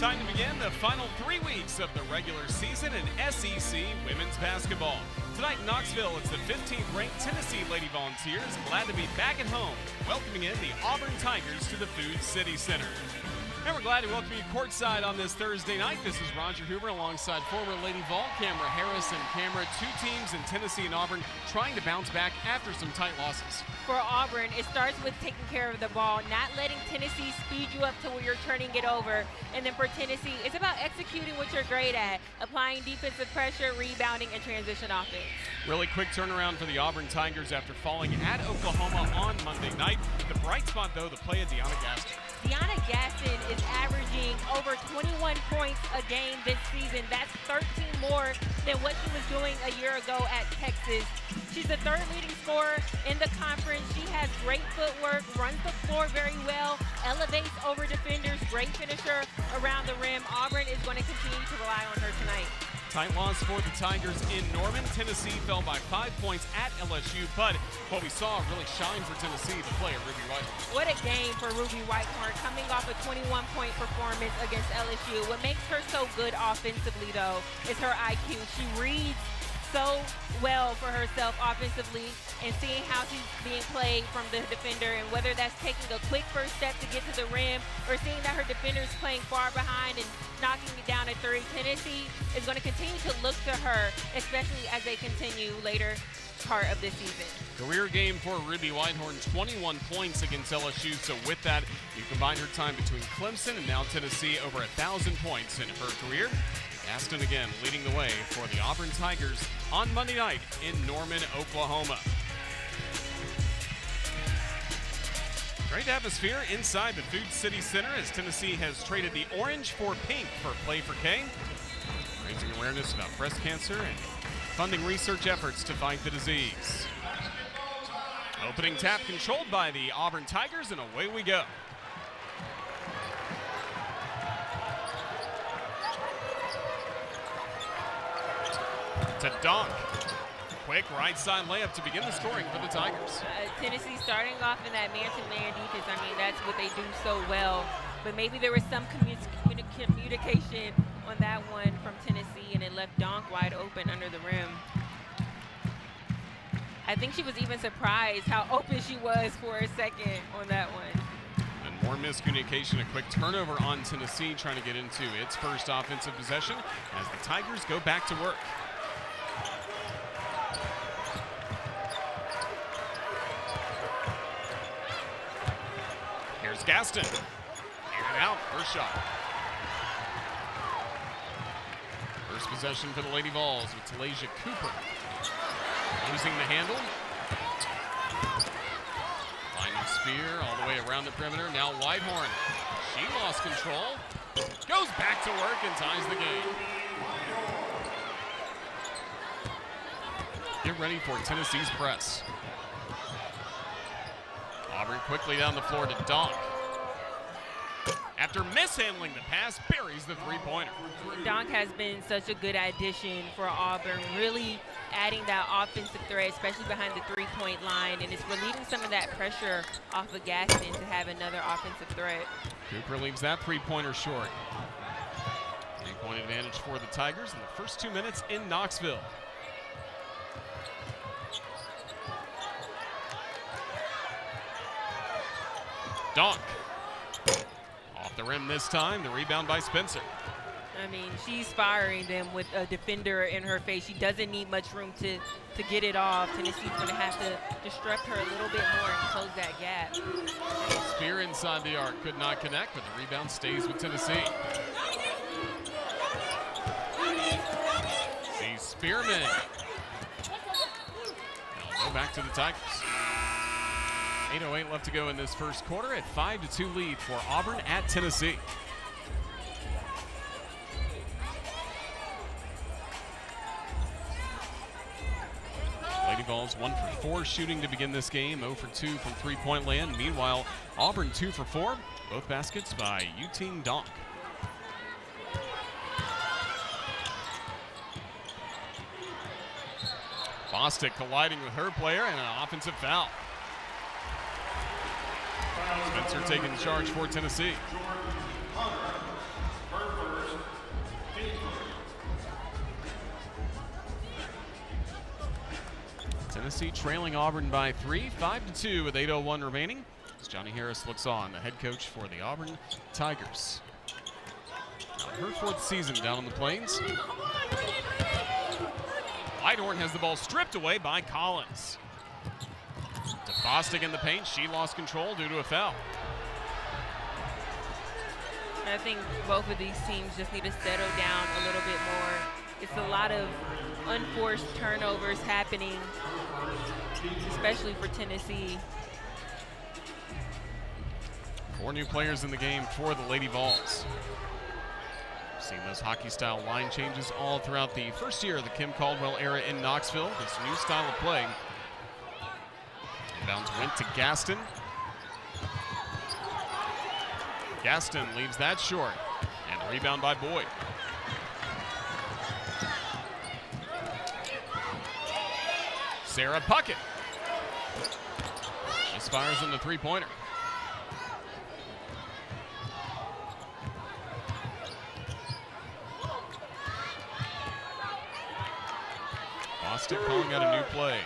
Time to begin the final 3 weeks of the regular season in SEC women's basketball. Tonight in Knoxville, it's the 15th-ranked Tennessee Lady Volunteers glad to be back at home, welcoming in the Auburn Tigers to the Food City Center. And we're glad to welcome you courtside on this Thursday night. This is Roger Hoover alongside former Lady Vol, Camera Harris and Camera. Two teams in Tennessee and Auburn trying to bounce back after some tight losses. For Auburn, it starts with taking care of the ball, not letting Tennessee speed you up to where you're turning it over. And then for Tennessee, it's about executing what you're great at, applying defensive pressure, rebounding, and transition offense. Really quick turnaround for the Auburn Tigers after falling at Oklahoma on Monday night. The bright spot, though, the play of Deanna Gaston. Deanna Gaston is averaging over 21 points a game this season. That's 13 more than what she was doing a year ago at Texas. She's the third leading scorer in the conference. She has great footwork, runs the floor very well, elevates over defenders, great finisher around the rim. Auburn is going to continue to rely on her tonight. Tight loss for the Tigers in Norman. Tennessee fell by 5 points at LSU, but what we saw really shine for Tennessee, the player, Ruby Whitehorn. What a game for Ruby Whitehorn, coming off a 21-point performance against LSU. What makes her so good offensively, though, is her IQ. She reads so well for herself offensively and seeing how she's being played from the defender, and whether that's taking a quick first step to get to the rim or seeing that her defender's playing far behind and knocking it down at three. Tennessee is going to continue to look to her, especially as they continue later part of this season. Career game for Ruby Whitehorn, 21 points against LSU. So with that, you combine her time between Clemson and now Tennessee, over 1,000 points in her career. Gaston again leading the way for the Auburn Tigers on Monday night in Norman, Oklahoma. Great atmosphere inside the Food City Center as Tennessee has traded the orange for pink for Play for K, raising awareness about breast cancer and funding research efforts to fight the disease. Opening tap controlled by the Auburn Tigers, and away we go. To Donk. Quick right side layup to begin the scoring for the Tigers. Tennessee starting off in that man-to-man defense. I mean, that's what they do so well. But maybe there was some communication on that one from Tennessee, and it left Donk wide open under the rim. I think she was even surprised how open she was for a second on that one. And more miscommunication, a quick turnover on Tennessee trying to get into its first offensive possession as the Tigers go back to work. Here's Gaston. In and out, first shot. First possession for the Lady Vols with Talasia Cooper. Losing the handle. Finding Spear all the way around the perimeter. Now Whitehorn. She lost control. Goes back to work and ties the game. Get ready for Tennessee's press. Auburn quickly down the floor to Donk. After mishandling the pass, buries the three-pointer. Donk has been such a good addition for Auburn, really adding that offensive threat, especially behind the three-point line, and it's relieving some of that pressure off of Gaston to have another offensive threat. Cooper leaves that three-pointer short. Three-point advantage for the Tigers in the first 2 minutes in Knoxville. Donk. Off the rim this time, the rebound by Spencer. I mean, she's firing them with a defender in her face. She doesn't need much room to get it off. Tennessee's going to have to disrupt her a little bit more and close that gap. Spear inside the arc, could not connect, but the rebound stays with Tennessee. See Spearman. Now go back to the Tigers. 8:08 left to go in this first quarter. At 5-2 lead for Auburn at Tennessee. Lady Vols 1 for 4 shooting to begin this game. 0 for 2 from three-point land. Meanwhile, Auburn 2 for 4. Both baskets by Yuting Donk. Bostic colliding with her player and an offensive foul. Spencer taking charge for Tennessee. Tennessee trailing Auburn by 3, 5-2 with 8:01 remaining. As Johnny Harris looks on, the head coach for the Auburn Tigers. Now, her 4th season down on the Plains. Whitehorn has the ball stripped away by Collins. To Bostic in the paint, she lost control due to a foul. I think both of these teams just need to settle down a little bit more. It's a lot of unforced turnovers happening, especially for Tennessee. 4 new players in the game for the Lady Vols. Seen those hockey-style line changes all throughout the first year of the Kim Caldwell era in Knoxville. This new style of play. Inbounds went to Gaston. Gaston leaves that short, and a rebound by Boyd. Sarah Puckett misfires on the three-pointer. Bostic calling out a new play.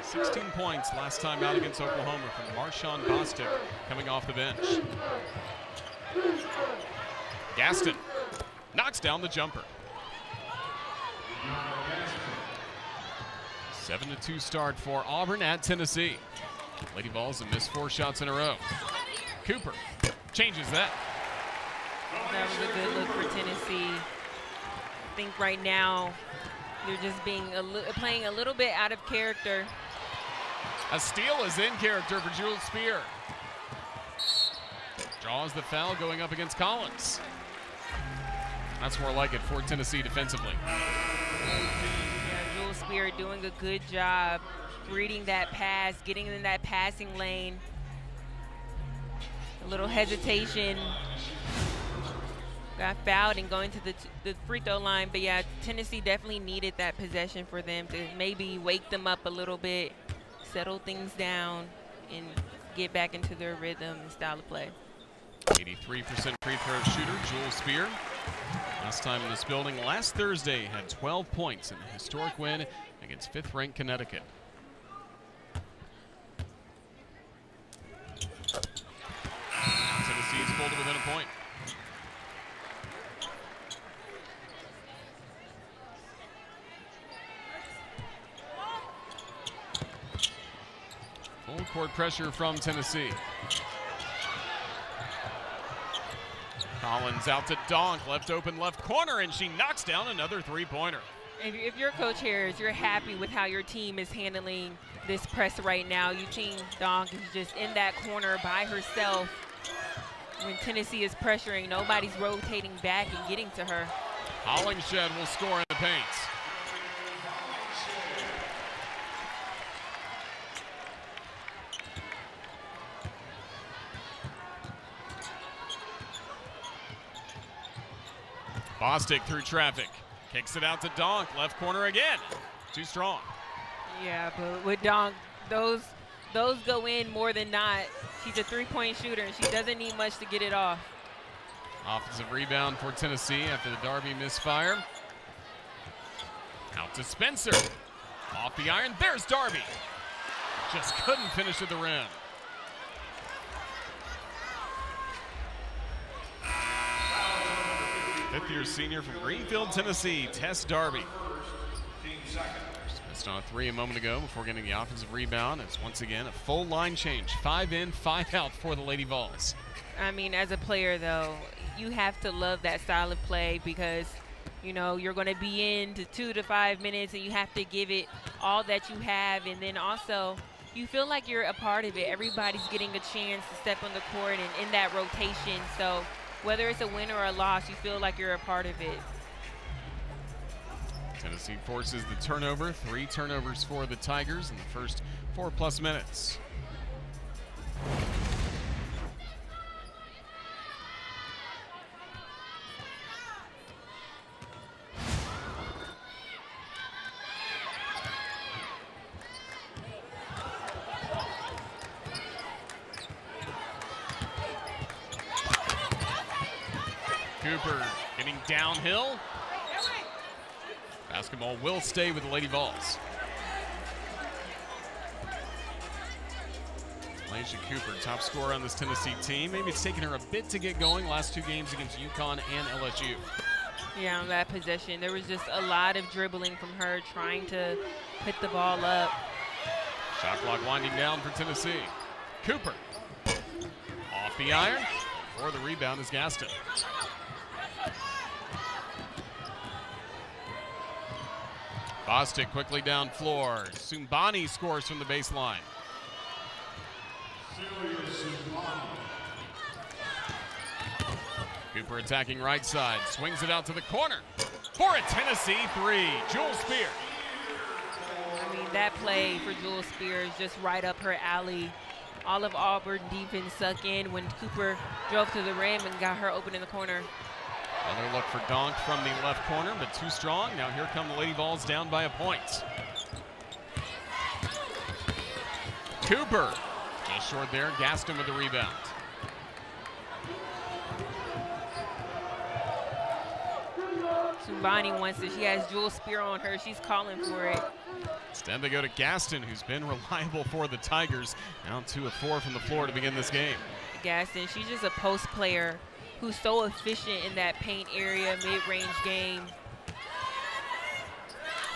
16 points last time out against Oklahoma from Marshawn Bostic coming off the bench. Gaston knocks down the jumper. 7-2 start for Auburn at Tennessee. Lady Vols have missed 4 shots in a row. Cooper changes that. That was a good look for Tennessee. I think right now they're just playing a little bit out of character. A steal is in character for Jules Spear. Draws the foul going up against Collins. That's more like it for Tennessee defensively. Yeah, Jules Spear doing a good job reading that pass, getting in that passing lane. A little hesitation. Got fouled and going to the free throw line. But yeah, Tennessee definitely needed that possession for them to maybe wake them up a little bit, settle things down, and get back into their rhythm and style of play. 83% free throw shooter, Jules Spear. Last time in this building, last Thursday, had 12 points in a historic win against 5th-ranked Connecticut. Tennessee's pulled it within a point. Full court pressure from Tennessee. Collins out to Donk, left open left corner, and she knocks down another three-pointer. If you're Coach Harris, you're happy with how your team is handling this press right now. You've seen Donk is just in that corner by herself. When Tennessee is pressuring, nobody's rotating back and getting to her. Hollingshed will score in the paint. Bostic through traffic. Kicks it out to Donk. Left corner again. Too strong. Yeah, but with Donk, those go in more than not. She's a three-point shooter, and she doesn't need much to get it off. Offensive rebound for Tennessee after the Darby misfire. Out to Spencer. Off the iron. There's Darby. Just couldn't finish at the rim. Fifth-year senior from Greenfield, Tennessee, Tess Darby. Missed on a three a moment ago before getting the offensive rebound. It's once again a full line change. 5 in, 5 out for the Lady Vols. I mean, as a player, though, you have to love that style of play because, you know, you're going to be in to 2 to 5 minutes and you have to give it all that you have. And then also, you feel like you're a part of it. Everybody's getting a chance to step on the court and in that rotation. So whether it's a win or a loss, you feel like you're a part of it. Tennessee forces the turnover. 3 turnovers for the Tigers in the first 4+ minutes. Cooper getting downhill. Basketball will stay with the Lady Vols. Laisha Cooper, top scorer on this Tennessee team. Maybe it's taken her a bit to get going. Last 2 games against UConn and LSU. Yeah, on that possession, there was just a lot of dribbling from her trying to put the ball up. Shot clock winding down for Tennessee. Cooper off the iron, or the rebound is Gaston. Bostic quickly down floor. Sumbani scores from the baseline. Cooper attacking right side, swings it out to the corner for a Tennessee 3. Jewel Spear. I mean, that play for Jewel Spear is just right up her alley. All of Auburn defense suck in when Cooper drove to the rim and got her open in the corner. Another look for Donk from the left corner, but too strong. Now here come the Lady Vols down by a point. Cooper just short there. Gaston with the rebound. Sumbani wants it. She has Jewel Spear on her. She's calling for it. Instead they go to Gaston, who's been reliable for the Tigers. Now 2 of 4 from the floor to begin this game. Gaston, she's just a post player who's so efficient in that paint area, mid-range game.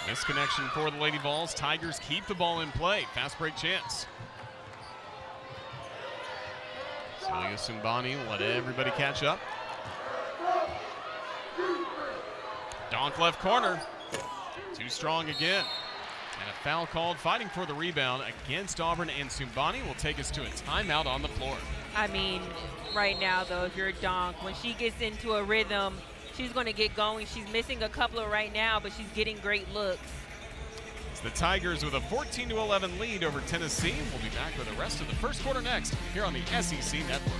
Misconnection for the Lady Vols. Tigers keep the ball in play. Fast break chance. Celia Sumbani let everybody catch up. Donk left corner. Too strong again. And a foul called, fighting for the rebound against Auburn, and Sumbani will take us to a timeout on the floor. I mean, right now, though, if you're Donk, when she gets into a rhythm, she's going to get going. She's missing a couple of right now, but she's getting great looks. It's the Tigers with a 14-11 lead over Tennessee. We'll be back with the rest of the first quarter next here on the SEC Network.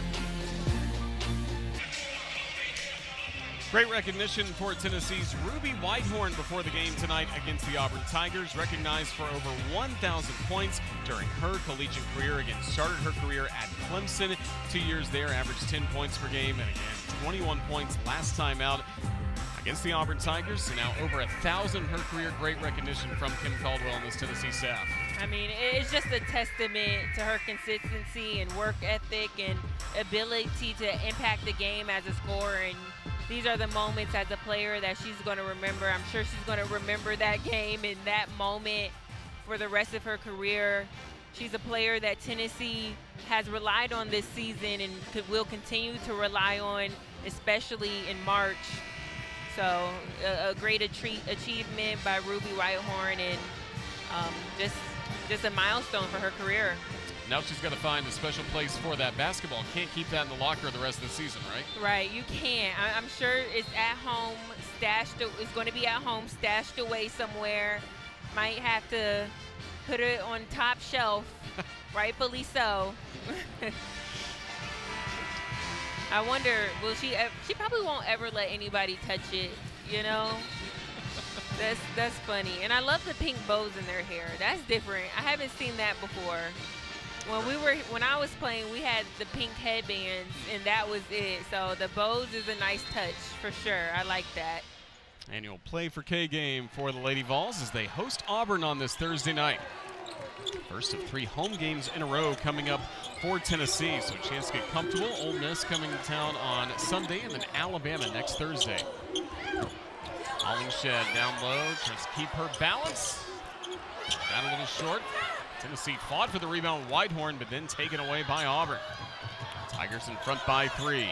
Great recognition for Tennessee's Ruby Whitehorn before the game tonight against the Auburn Tigers. Recognized for over 1,000 points during her collegiate career. Again, started her career at Clemson. 2 years there, averaged 10 points per game, and again, 21 points last time out against the Auburn Tigers. So now over 1,000 her career. Great recognition from Kim Caldwell and this Tennessee staff. I mean, it's just a testament to her consistency and work ethic and ability to impact the game as a scorer. And these are the moments as a player that she's going to remember. I'm sure she's going to remember that game and that moment for the rest of her career. She's a player that Tennessee has relied on this season and will continue to rely on, especially in March. So a great achievement by Ruby Whitehorn, and just a milestone for her career. Now she's got to find a special place for that basketball. Can't keep that in the locker the rest of the season, right? Right, you can't. I'm sure it's at home, it's going to be at home, stashed away somewhere. Might have to put it on top shelf, rightfully so. I wonder, will she probably won't ever let anybody touch it, you know? That's funny. And I love the pink bows in their hair. That's different. I haven't seen that before. When I was playing, we had the pink headbands, and that was it. So the bows is a nice touch for sure. I like that. Annual Play for K game for the Lady Vols as they host Auburn on this Thursday night. First of 3 home games in a row coming up for Tennessee, so a chance to get comfortable. Ole Miss coming to town on Sunday, and then Alabama next Thursday. Hollingshed down low, tries to keep her balance. Got a little short. Tennessee fought for the rebound, Whitehorn, but then taken away by Auburn. Tigers in front by 3.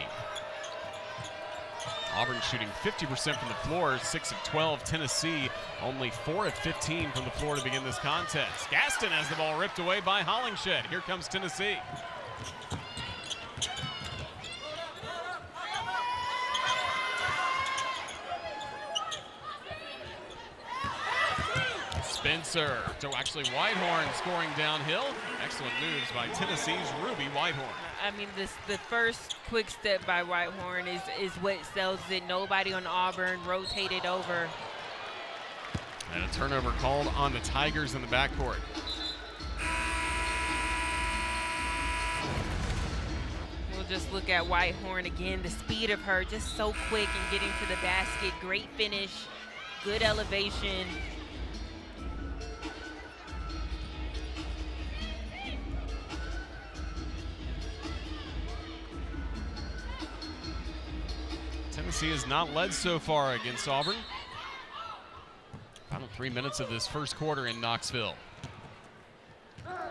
Auburn shooting 50% from the floor, 6 of 12. Tennessee only 4 of 15 from the floor to begin this contest. Gaston has the ball ripped away by Hollingshed. Here comes Tennessee. Spencer to actually Whitehorn scoring downhill. Excellent moves by Tennessee's Ruby Whitehorn. I mean, the first quick step by Whitehorn is what sells it. Nobody on Auburn rotated over. And a turnover called on the Tigers in the backcourt. We'll just look at Whitehorn again. The speed of her, just so quick and getting to the basket. Great finish, good elevation. Tennessee has not led so far against Auburn. Final 3 minutes of this first quarter in Knoxville.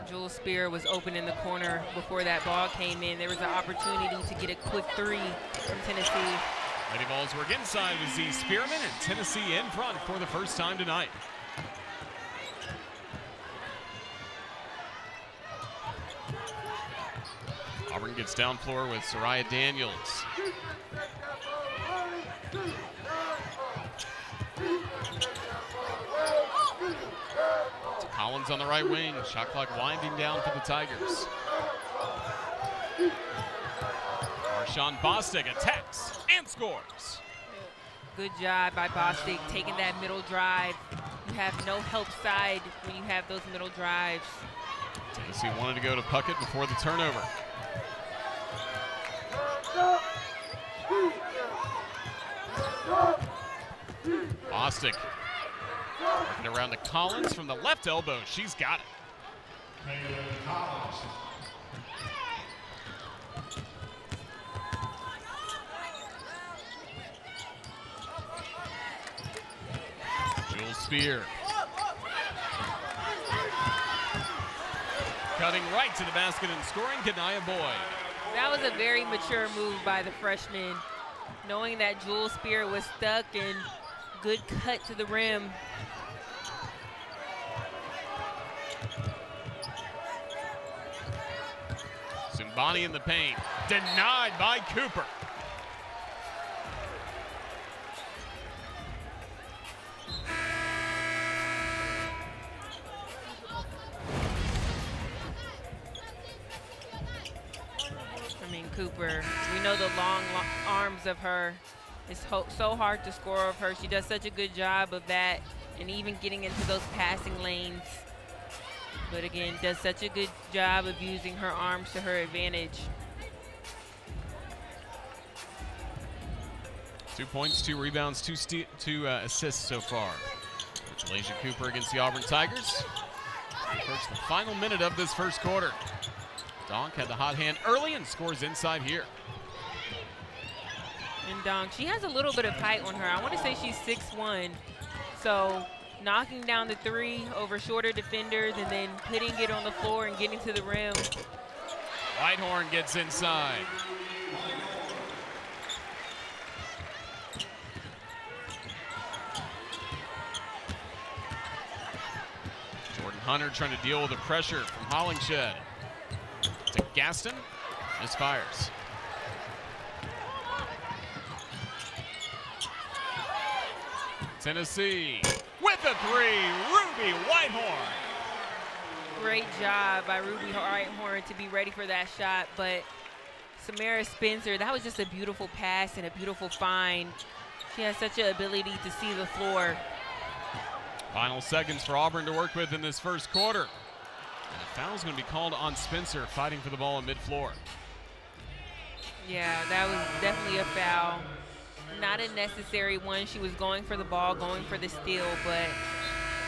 Jules Spear was open in the corner before that ball came in. There was an opportunity to get a quick three from Tennessee. Lady Vols work inside with Z Spearman, and Tennessee in front for the first time tonight. Auburn gets down floor with Soraya Daniels. To Collins on the right wing. Shot clock winding down for the Tigers. Marshawn Bostic attacks and scores. Good job by Bostic taking that middle drive. You have no help side when you have those middle drives. Tennessee wanted to go to Puckett before the turnover. Bostic working around to Collins from the left elbow. She's got it. Jules Spear. Cutting right to the basket and scoring, Kanaya Boyd. That was a very mature move by the freshman, knowing that Jules Spear was stuck and good cut to the rim. Zumbani in the paint, denied by Cooper. Cooper, we know the long arms of her. It's so hard to score of her. She does such a good job of that, and even getting into those passing lanes. But again, does such a good job of using her arms to her advantage. 2 points, 2 rebounds, two assists so far. Malaysia Cooper against the Auburn Tigers. First, the final minute of this first quarter. Donk had the hot hand early and scores inside here. And Donk, she has a little bit of height on her. I want to say she's 6'1". So knocking down the three over shorter defenders and then putting it on the floor and getting to the rim. Whitehorn gets inside. Jordan Hunter trying to deal with the pressure from Hollingshed. To Gaston, misfires. Tennessee with a three, Ruby Whitehorn. Great job by Ruby Whitehorn to be ready for that shot, but Samara Spencer, that was just a beautiful pass and a beautiful find. She has such an ability to see the floor. Final seconds for Auburn to work with in this first quarter. And a foul is going to be called on Spencer, fighting for the ball in mid-floor. Yeah, that was definitely a foul. Not a necessary one. She was going for the ball, going for the steal, but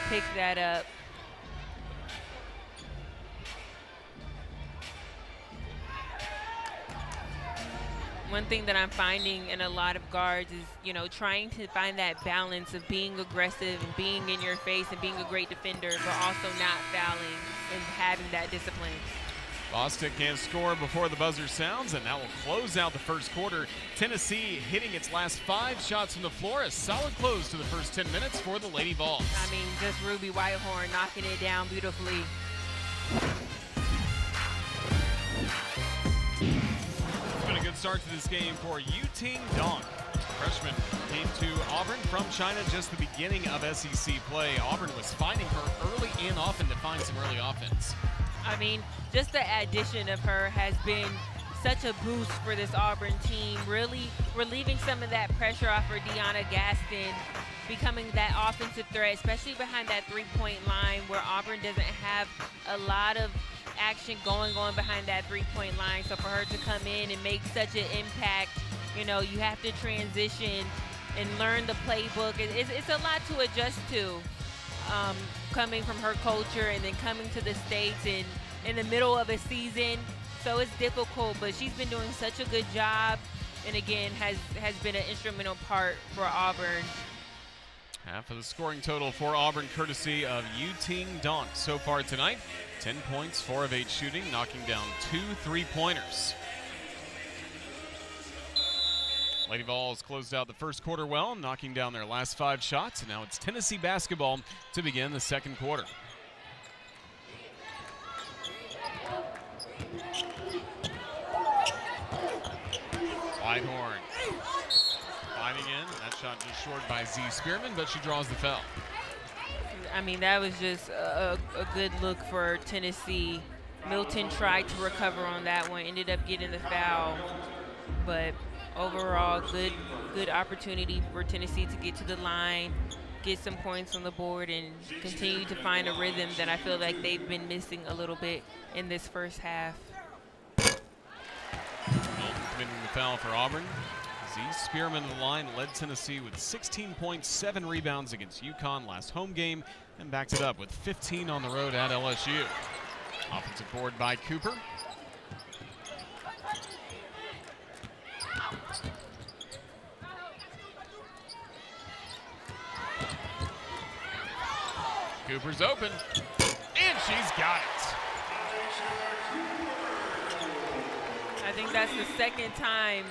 picked that up. One thing that I'm finding in a lot of guards is, you know, trying to find that balance of being aggressive and being in your face and being a great defender, but also not fouling and having that discipline. Bostic can't score before the buzzer sounds, and that will close out the first quarter. Tennessee hitting its last 5 shots from the floor. A solid close to the first 10 minutes for the Lady Vols. I mean, just Ruby Whitehorn knocking it down beautifully. It's been a good start to this game for Yu-Ting Donk. Freshman came to Auburn from China just the beginning of SEC play. Auburn was finding her early and often to find some early offense. I mean, just the addition of her has been such a boost for this Auburn team, really relieving some of that pressure off for Deanna Gaston, becoming that offensive threat, especially behind that three-point line where Auburn doesn't have a lot of action going on behind that three-point line. So for her to come in and make such an impact, you know, you have to transition and learn the playbook. It's a lot to adjust to. Coming from her culture and then coming to the States and in the middle of a season. So it's difficult, but she's been doing such a good job. and again has been an instrumental part for Auburn. Half of the scoring total for Auburn, courtesy of Yu-Ting Donk so far tonight. 10 points, 4 of 8 shooting, knocking down 2 3-pointers. Lady Vols closed out the first quarter well, knocking down their last 5 shots. And now it's Tennessee basketball to begin the second quarter. Whitehorn fighting in. That shot just short by Z Spearman, but she draws the foul. I mean, that was just a good look for Tennessee. Milton tried to recover on that one, ended up getting the foul, but overall, good opportunity for Tennessee to get to the line, get some points on the board, and continue to find a rhythm that I feel like they've been missing a little bit in this first half. Committing the foul for Auburn. Z Spearman on the line led Tennessee with 16.7 rebounds against UConn last home game and backed it up with 15 on the road at LSU. Offensive board by Cooper. Cooper's open, and she's got it. I think that's the second time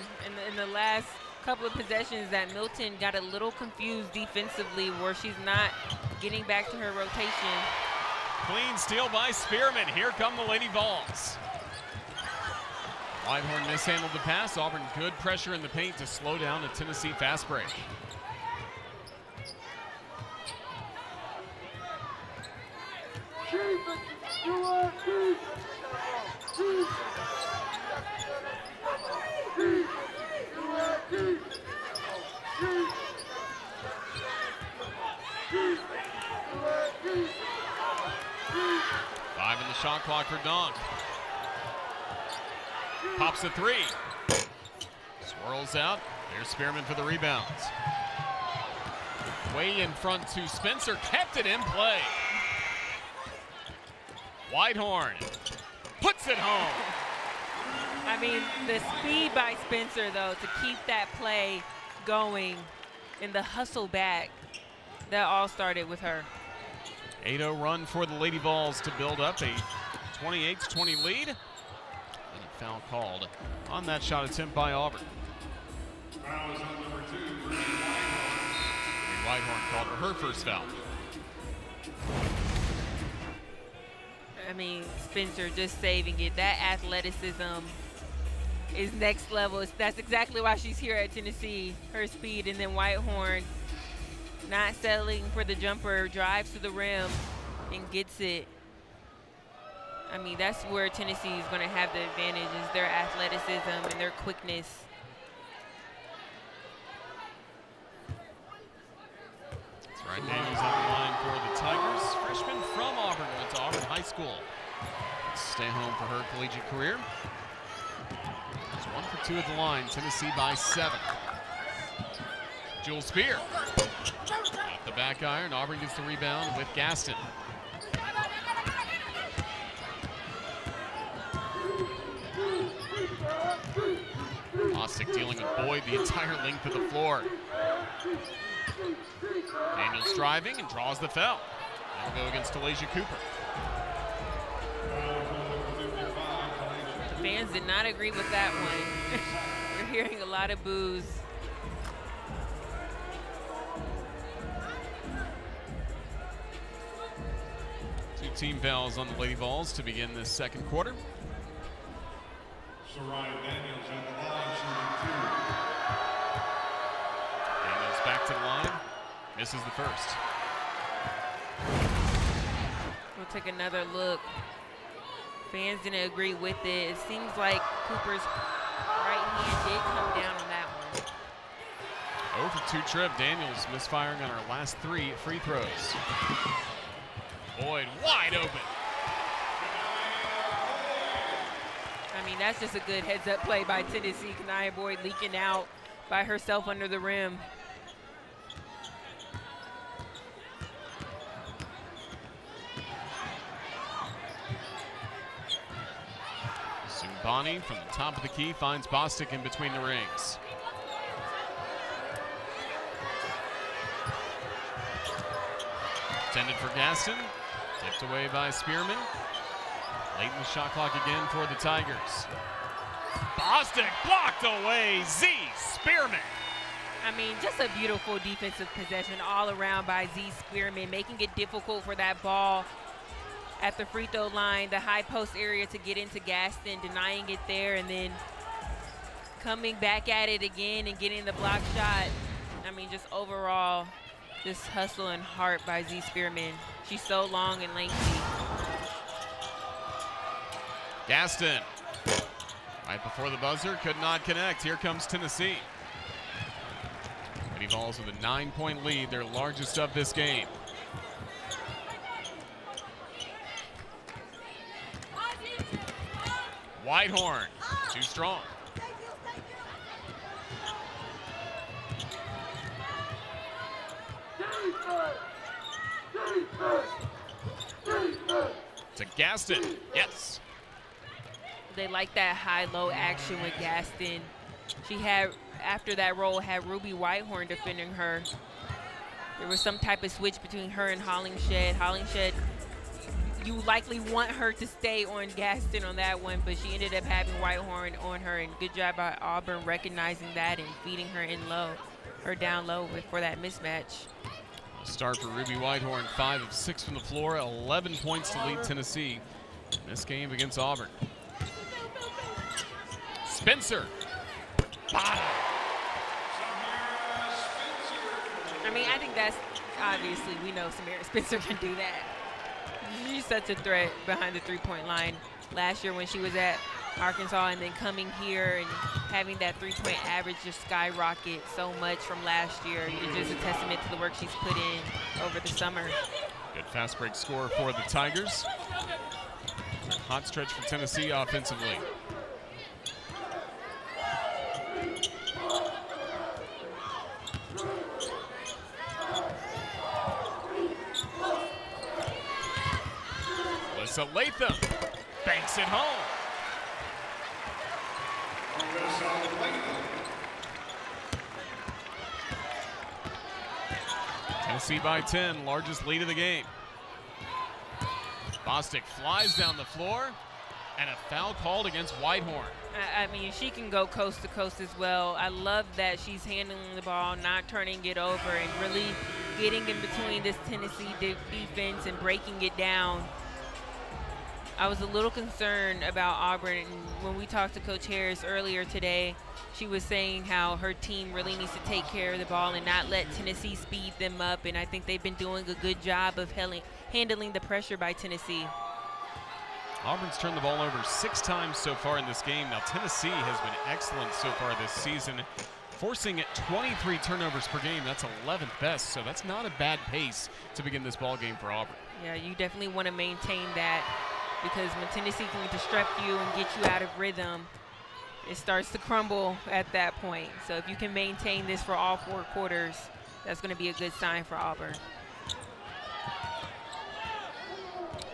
in the last couple of possessions that Milton got a little confused defensively, where she's not getting back to her rotation. Clean steal by Spearman. Here come the Lady Vols. Whitehorn mishandled the pass. Auburn good pressure in the paint to slow down a Tennessee fast break. Five in the shot clock for Donk. Pops a 3. Swirls out. There's Spearman for the rebounds. Way in front to Spencer. Kept it in play. Whitehorn puts it home. I mean, the speed by Spencer, though, to keep that play going and the hustle back, that all started with her. 8-0 run for the Lady Vols to build up a 28-20 lead. And a foul called on that shot attempt by Auburn. Foul is on number 2. Whitehorn called for her first foul. I mean, Spencer just saving it. That athleticism is next level. That's exactly why she's here at Tennessee, her speed. And then Whitehorn not settling for the jumper, drives to the rim and gets it. I mean, that's where Tennessee is going to have the advantage, is their athleticism and their quickness. That's right, Daniels on the line for the Tigers. Freshman from Auburn, went to Auburn High School. Stay home for her collegiate career. It's 1 for 2 at the line, Tennessee by 7. Jewel Spear. Off the back iron, Auburn gets the rebound with Gaston. Ostick dealing with Boyd the entire length of the floor. Daniels driving and draws the foul. That'll go against Alasia Cooper. The fans did not agree with that one. We're hearing a lot of boos. Two team fouls on the Lady Vols to begin this second quarter. Daniels at the line, shooting 2. Daniels back to the line, misses the first. We'll take another look. Fans didn't agree with it. It seems like Cooper's right hand did come down on that one. 0 for 2 trip. Daniels misfiring on her last 3 free throws. Boyd wide open. I mean, that's just a good heads-up play by Tennessee. Kanaya Boyd leaking out by herself under the rim. Bonnie from the top of the key finds Bostic in between the rings. Intended for Gaston, tipped away by Spearman. Late in the shot clock again for the Tigers. Bostic blocked away, Z. Spearman. I mean, just a beautiful defensive possession all around by Z. Spearman, making it difficult for that ball at the free throw line, the high post area to get into Gaston, denying it there, and then coming back at it again and getting the block shot. I mean, just overall, just hustle and heart by Z. Spearman. She's so long and lengthy. Gaston, right before the buzzer, could not connect. Here comes Tennessee. Lady Vols with a 9-point lead, their largest of this game. Whitehorn, too strong. To Gaston, yes. They like that high-low action with Gaston. She had, after that roll, had Ruby Whitehorn defending her. There was some type of switch between her and Hollingshed. Hollingshed, you likely want her to stay on Gaston on that one, but she ended up having Whitehorn on her, and good job by Auburn recognizing that and feeding her in low, her down low for that mismatch. Start for Ruby Whitehorn, 5 of 6 from the floor, 11 points to lead Tennessee in this game against Auburn. Spencer. Bottom. I mean, I think that's obviously, we know Samira Spencer can do that. She's such a threat behind the three-point line. Last year when she was at Arkansas and then coming here and having that three-point average just skyrocket so much from last year. It's just a testament to the work she's put in over the summer. Good fast break score for the Tigers. Hot stretch for Tennessee offensively. Alyssa Latham banks it home. Tennessee by 10, largest lead of the game. Bostic flies down the floor, and a foul called against Whitehorn. I mean, she can go coast to coast as well. I love that she's handling the ball, not turning it over, and really getting in between this Tennessee defense and breaking it down. I was a little concerned about Auburn. When we talked to Coach Harris earlier today, she was saying how her team really needs to take care of the ball and not let Tennessee speed them up, and I think they've been doing a good job of handling the pressure by Tennessee. Auburn's turned the ball over 6 times so far in this game. Now Tennessee has been excellent so far this season, forcing 23 turnovers per game. That's 11th best, so that's not a bad pace to begin this ball game for Auburn. Yeah, you definitely want to maintain that, because when Tennessee can disrupt you and get you out of rhythm, it starts to crumble at that point. So if you can maintain this for all 4 quarters, that's going to be a good sign for Auburn.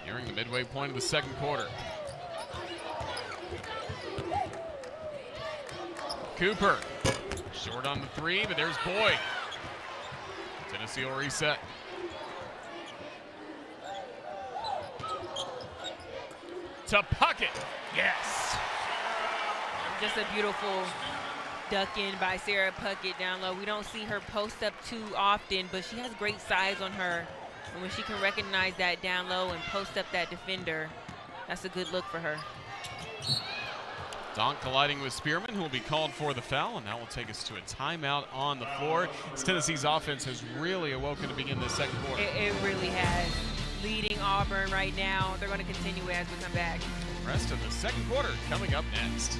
Nearing the midway point of the second quarter. Cooper, short on the 3, but there's Boyd. Tennessee will reset. To Puckett, yes. Just a beautiful duck in by Sarah Puckett down low. We don't see her post up too often, but she has great size on her. And when she can recognize that down low and post up that defender, that's a good look for her. Donk colliding with Spearman, who will be called for the foul, and that will take us to a timeout on the floor. As Tennessee's offense has really awoken to begin this second quarter. It really has. Leading Auburn right now. They're going to continue as we come back. Rest of the second quarter coming up next.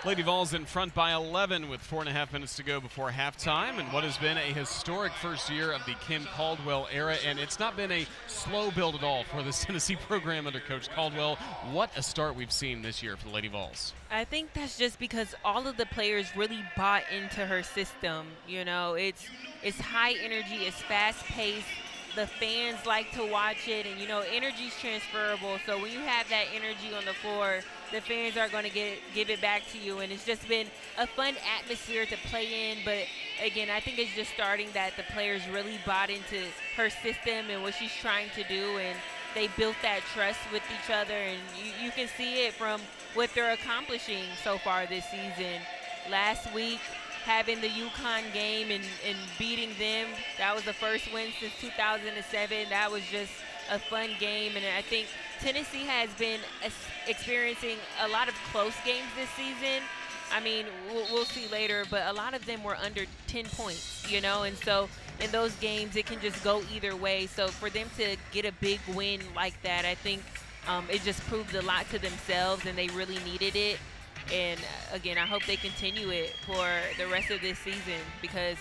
Lady Vols in front by 11 with 4.5 minutes to go before halftime, and what has been a historic first year of the Kim Caldwell era, and it's not been a slow build at all for this Tennessee program under Coach Caldwell. What a start we've seen this year for the Lady Vols. I think that's just because all of the players really bought into her system. You know, it's high energy, it's fast paced, the fans like to watch it, and, you know, energy's transferable. So when you have that energy on the floor, the fans are going to give it back to you, and it's just been a fun atmosphere to play in. But again, I think it's just starting that the players really bought into her system and what she's trying to do, and they built that trust with each other, and you can see it from what they're accomplishing so far this season. Last week, having the UConn game and beating them, that was the first win since 2007. That was just a fun game, and I think Tennessee has been experiencing a lot of close games this season. I mean, we'll see later, but a lot of them were under 10 points, you know, and so in those games it can just go either way. So for them to get a big win like that, I think it just proved a lot to themselves, and they really needed it. And again, I hope they continue it for the rest of this season, because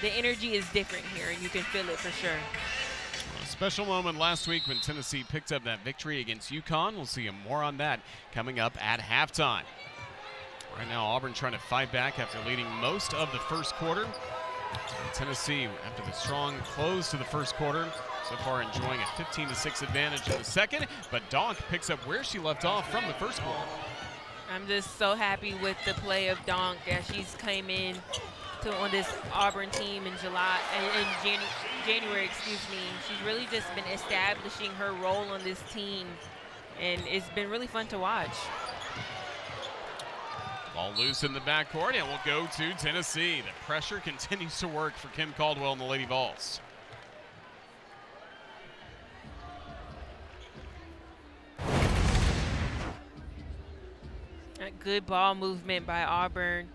the energy is different here and you can feel it for sure. A special moment last week when Tennessee picked up that victory against UConn. We'll see more on that coming up at halftime. Right now, Auburn trying to fight back after leading most of the first quarter. And Tennessee, after the strong close to the first quarter, so far enjoying a 15-6 advantage in the second, but Donk picks up where she left off from the first quarter. I'm just so happy with the play of Donk as she's came in on this Auburn team in January, excuse me. She's really just been establishing her role on this team, and it's been really fun to watch. Ball loose in the backcourt, and we'll go to Tennessee. The pressure continues to work for Kim Caldwell and the Lady Vols. Good ball movement by Auburn.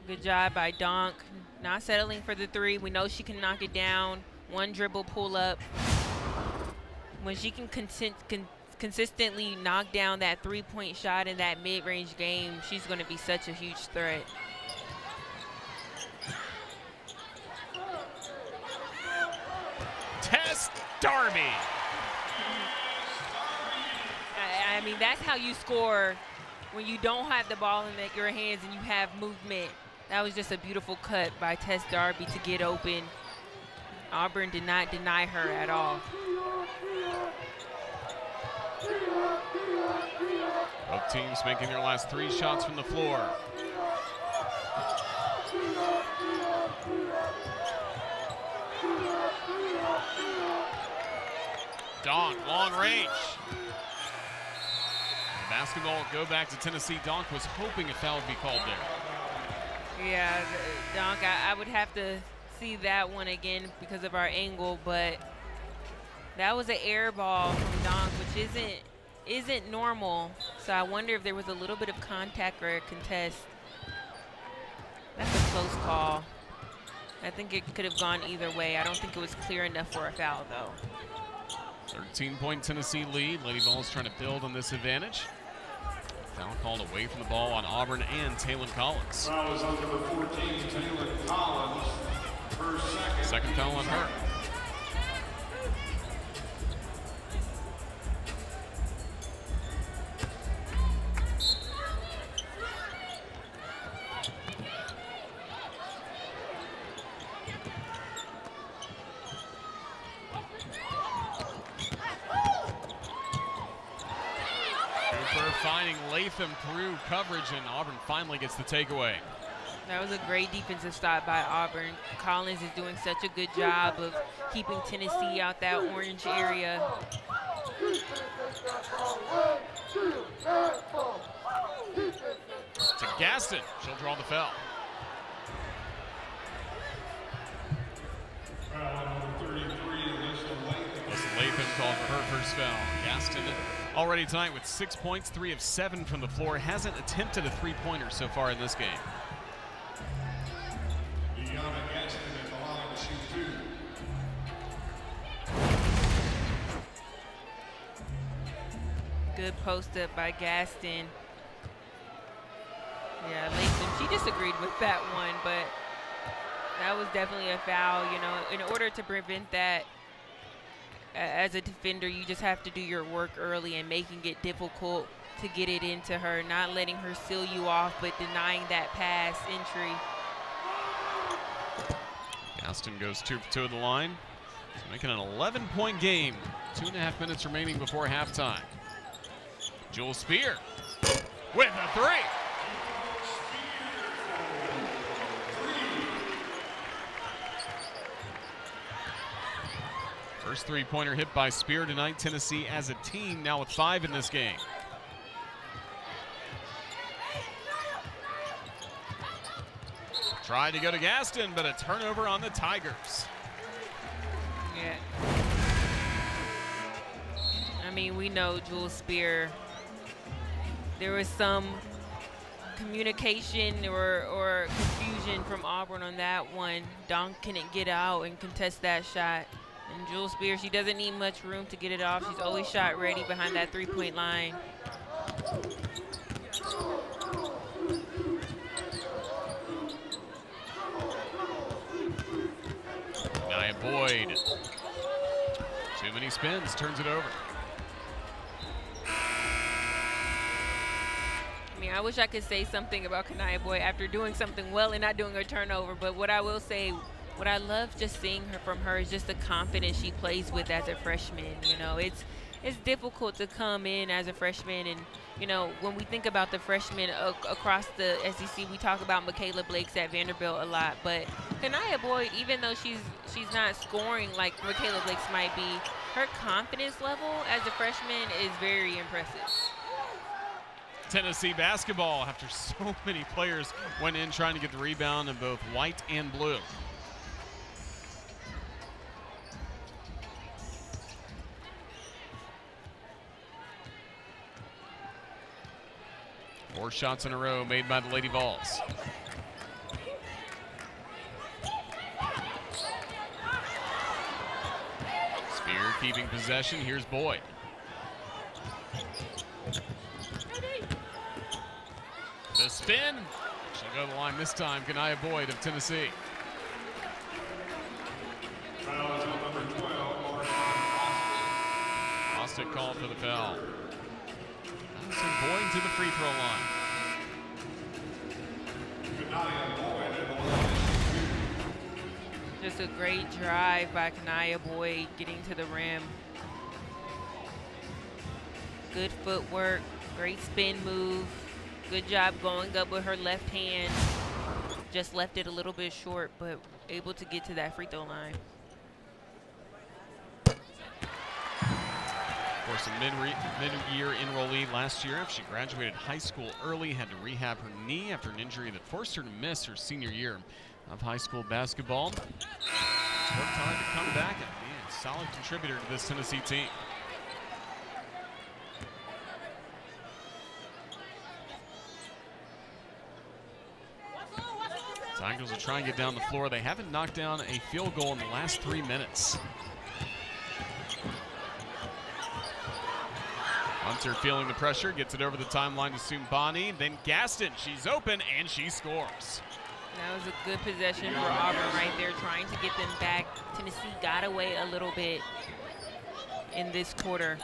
Good job by Donk. Not settling for the three. We know she can knock it down. One dribble pull up. When she can consistently knock down that three-point shot in that mid-range game, she's going to be such a huge threat. Tess Darby. I mean, that's how you score when you don't have the ball in your hands and you have movement. That was just a beautiful cut by Tess Darby to get open. Auburn did not deny her at all. Both teams making their last three shots from the floor. Donk, long range. The basketball will go back to Tennessee. Donk was hoping a foul would be called there. Yeah, Donk, I would have to see that one again because of our angle, but that was an air ball from Donk, which isn't normal. So I wonder if there was a little bit of contact or a contest. That's a close call. I think it could have gone either way. I don't think it was clear enough for a foul, though. 13-point Tennessee lead. Lady Vols trying to build on this advantage. Foul called away from the ball on Auburn and Taylor Collins. Foul is on number 14, Taylor Collins. Her Second foul on her. Finding Latham through coverage, and Auburn finally gets the takeaway. That was a great defensive stop by Auburn. Collins is doing such a good job of keeping Tennessee out that orange area. To Gaston, she'll draw the foul. Latham called for her first foul. Gaston already tonight with 6 points, 3 of 7 from the floor. Hasn't attempted a three-pointer so far in this game. Good post up by Gaston. Yeah, Latham, she disagreed with that one, but that was definitely a foul. You know, in order to prevent that, as a defender, you just have to do your work early and making it difficult to get it into her, not letting her seal you off, but denying that pass entry. Gaston goes 2 for 2 at the line. So making an 11-point game. 2.5 minutes remaining before halftime. Jewel Spear with a three. First three-pointer hit by Spear tonight. Tennessee as a team now with 5 in this game. Tried to go to Gaston, but a turnover on the Tigers. Yeah. I mean, we know Jewel Spear. There was some communication or confusion from Auburn on that one. Donk couldn't get out and contest that shot. And Jewel Spear, she doesn't need much room to get it off. She's always shot ready behind that three-point line. Nia Boyd. Too many spins, turns it over. I mean, I wish I could say something about Kania Boyd after doing something well and not doing a turnover, but what I will say, what I love just seeing from her is just the confidence she plays with as a freshman. You know, it's difficult to come in as a freshman, and you know, when we think about the freshmen across the SEC, we talk about Michaela Blakes at Vanderbilt a lot, but Kania Boyd, even though she's not scoring like Michaela Blakes might be, her confidence level as a freshman is very impressive. Tennessee basketball after so many players went in trying to get the rebound in both white and blue. Four shots in a row made by the Lady Vols. Spear keeping possession. Here's Boyd. The spin. She'll go to the line this time. Kania Boyd of Tennessee. Foul is on number 12, Bostic called for the foul. So Boyd to the free throw line. Just a great drive by Kania Boyd getting to the rim. Good footwork, great spin move. Good job going up with her left hand. Just left it a little bit short, but able to get to that free throw line. Of course, a mid-year enrollee last year after she graduated high school early, had to rehab her knee after an injury that forced her to miss her senior year of high school basketball. It's worked hard to come back and be a solid contributor to this Tennessee team. Tigers will try and get down the floor. They haven't knocked down a field goal in the last 3 minutes. Hunter feeling the pressure, gets it over the timeline to Sumbani. Then Gaston, she's open and she scores. That was a good possession for Auburn right there, trying to get them back. Tennessee got away a little bit in this quarter.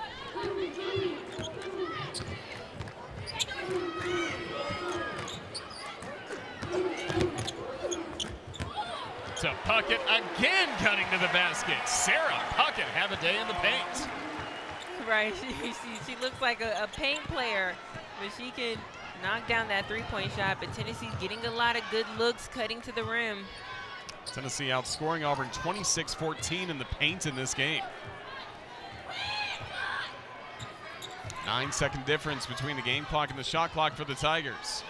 To Puckett again, cutting to the basket. Sarah Puckett have a day in the paint. Right, she looks like a paint player, but she can knock down that three-point shot. But Tennessee's getting a lot of good looks cutting to the rim. Tennessee outscoring Auburn 26-14 in the paint in this game. 9-second difference between the game clock and the shot clock for the Tigers.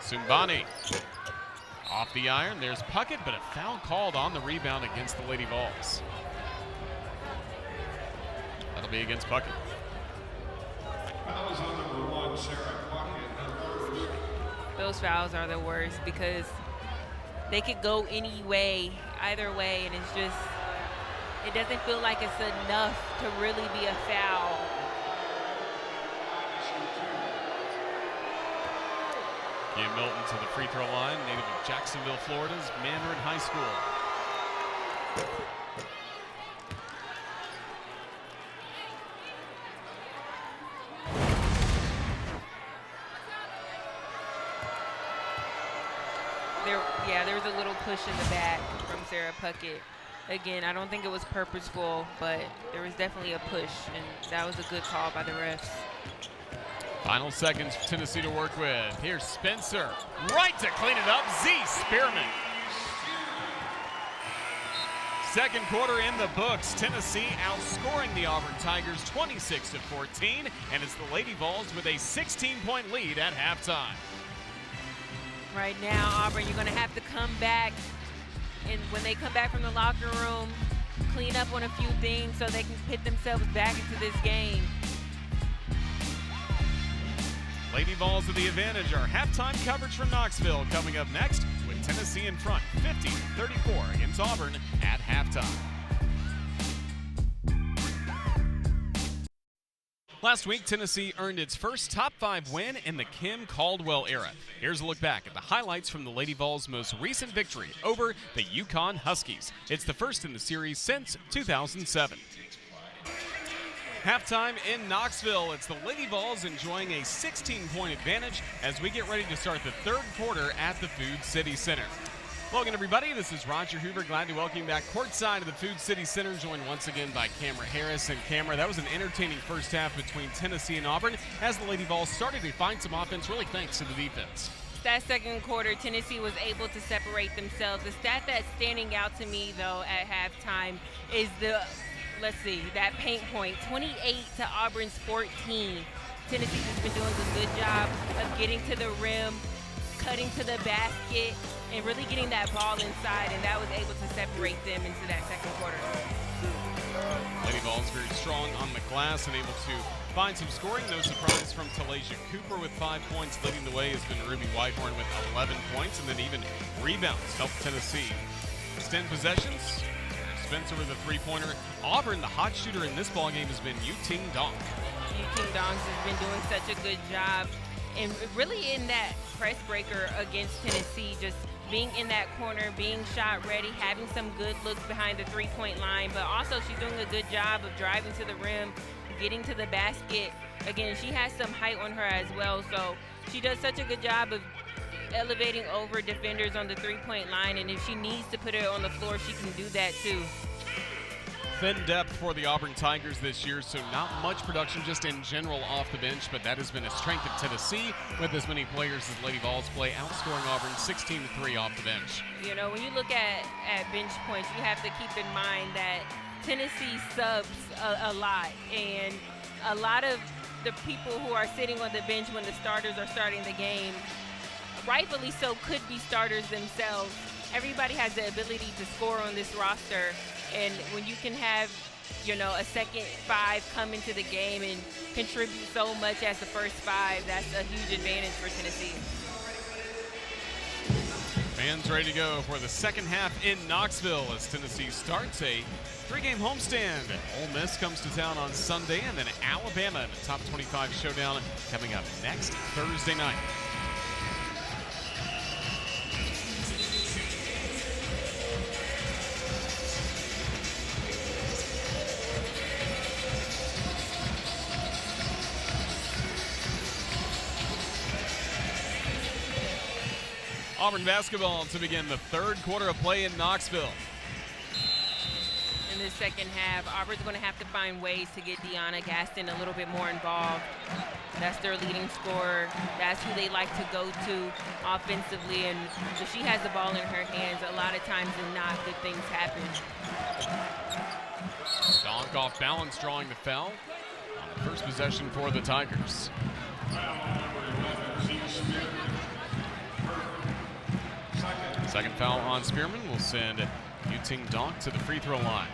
Sumbani off the iron. There's Puckett, but a foul called on the rebound against the Lady Vols. That'll be against Puckett. Foul is on number 1, Sarah Puckett. Those fouls are the worst because they could go any way, either way, and it's just, it doesn't feel like it's enough to really be a foul. Kim Milton to the free throw line, native of Jacksonville, Florida's Mandarin High School. there was a little push in the back from Sarah Puckett. Again, I don't think it was purposeful, but there was definitely a push, and that was a good call by the refs. Final seconds for Tennessee to work with. Here's Spencer, right to clean it up, Z Spearman. Second quarter in the books. Tennessee outscoring the Auburn Tigers 26-14, and it's the Lady Vols with a 16-point lead at halftime. Right now, Auburn, you're going to have to come back, and when they come back from the locker room, clean up on a few things so they can put themselves back into this game. Lady Vols with the advantage. Our halftime coverage from Knoxville coming up next, with Tennessee in front 50-34 against Auburn at halftime. Last week, Tennessee earned its first top 5 win in the Kim Caldwell era. Here's a look back at the highlights from the Lady Vols' most recent victory over the UConn Huskies. It's the first in the series since 2007. Halftime in Knoxville, it's the Lady Vols enjoying a 16-point advantage as we get ready to start the third quarter at the Food City Center. Welcome, everybody. This is Roger Hoover. Glad to welcome you back courtside of the Food City Center, joined once again by Camera Harris. And Camera, that was an entertaining first half between Tennessee and Auburn as the Lady Vols started to find some offense, really thanks to the defense. That second quarter, Tennessee was able to separate themselves. The stat that's standing out to me, though, at halftime is that paint point, 28 to Auburn's 14. Tennessee's just been doing a good job of getting to the rim, cutting to the basket, and really getting that ball inside, and that was able to separate them into that second quarter. Lady Vols very strong on the glass and able to find some scoring. No surprise from Talasia Cooper with 5 points. Leading the way has been Ruby Whitehorn with 11 points, and then even rebounds helped Tennessee extend possessions. Spencer with a three-pointer. Auburn, the hot shooter in this ballgame, has been Yu-Ting Dong. Yu-Ting Dong has been doing such a good job, and really in that press breaker against Tennessee, just being in that corner, being shot ready, having some good looks behind the three-point line, but also she's doing a good job of driving to the rim, getting to the basket. Again, she has some height on her as well, so she does such a good job of elevating over defenders on the three-point line, and if she needs to put it on the floor, she can do that too. Thin depth for the Auburn Tigers this year, so not much production just in general off the bench, but that has been a strength of Tennessee with as many players as Lady Vols play, outscoring Auburn 16-3 off the bench. You know, when you look at bench points, you have to keep in mind that Tennessee subs a lot, and a lot of the people who are sitting on the bench when the starters are starting the game, rightfully so, could be starters themselves. Everybody has the ability to score on this roster, and when you can have, you know, a second 5 come into the game and contribute so much as the first 5, that's a huge advantage for Tennessee. Fans ready to go for the second half in Knoxville as Tennessee starts a 3-game homestand. Ole Miss comes to town on Sunday, and then Alabama in the top 25 showdown coming up next Thursday night. Auburn basketball to begin the third quarter of play in Knoxville. In the second half, Auburn's going to have to find ways to get Deanna Gaston a little bit more involved. That's their leading scorer. That's who they like to go to offensively, and if she has the ball in her hands, a lot of times than not, good things happen. Donk off balance, drawing the foul on the first possession for the Tigers. Second foul on Spearman will send Yu-Ting Donk to the free throw line.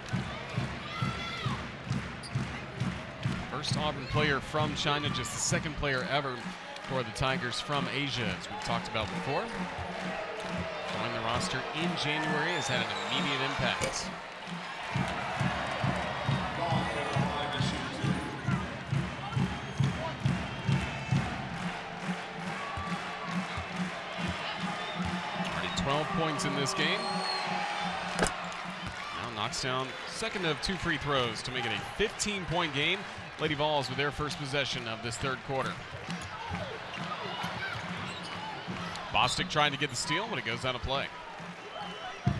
First Auburn player from China, just the second player ever for the Tigers from Asia, as we've talked about before. Joined the roster in January, has had an immediate impact. Already 12 points in this game. Now knocks down second of 2 free throws to make it a 15-point game. Lady Vols with their first possession of this third quarter. Bostic trying to get the steal, but it goes out of play.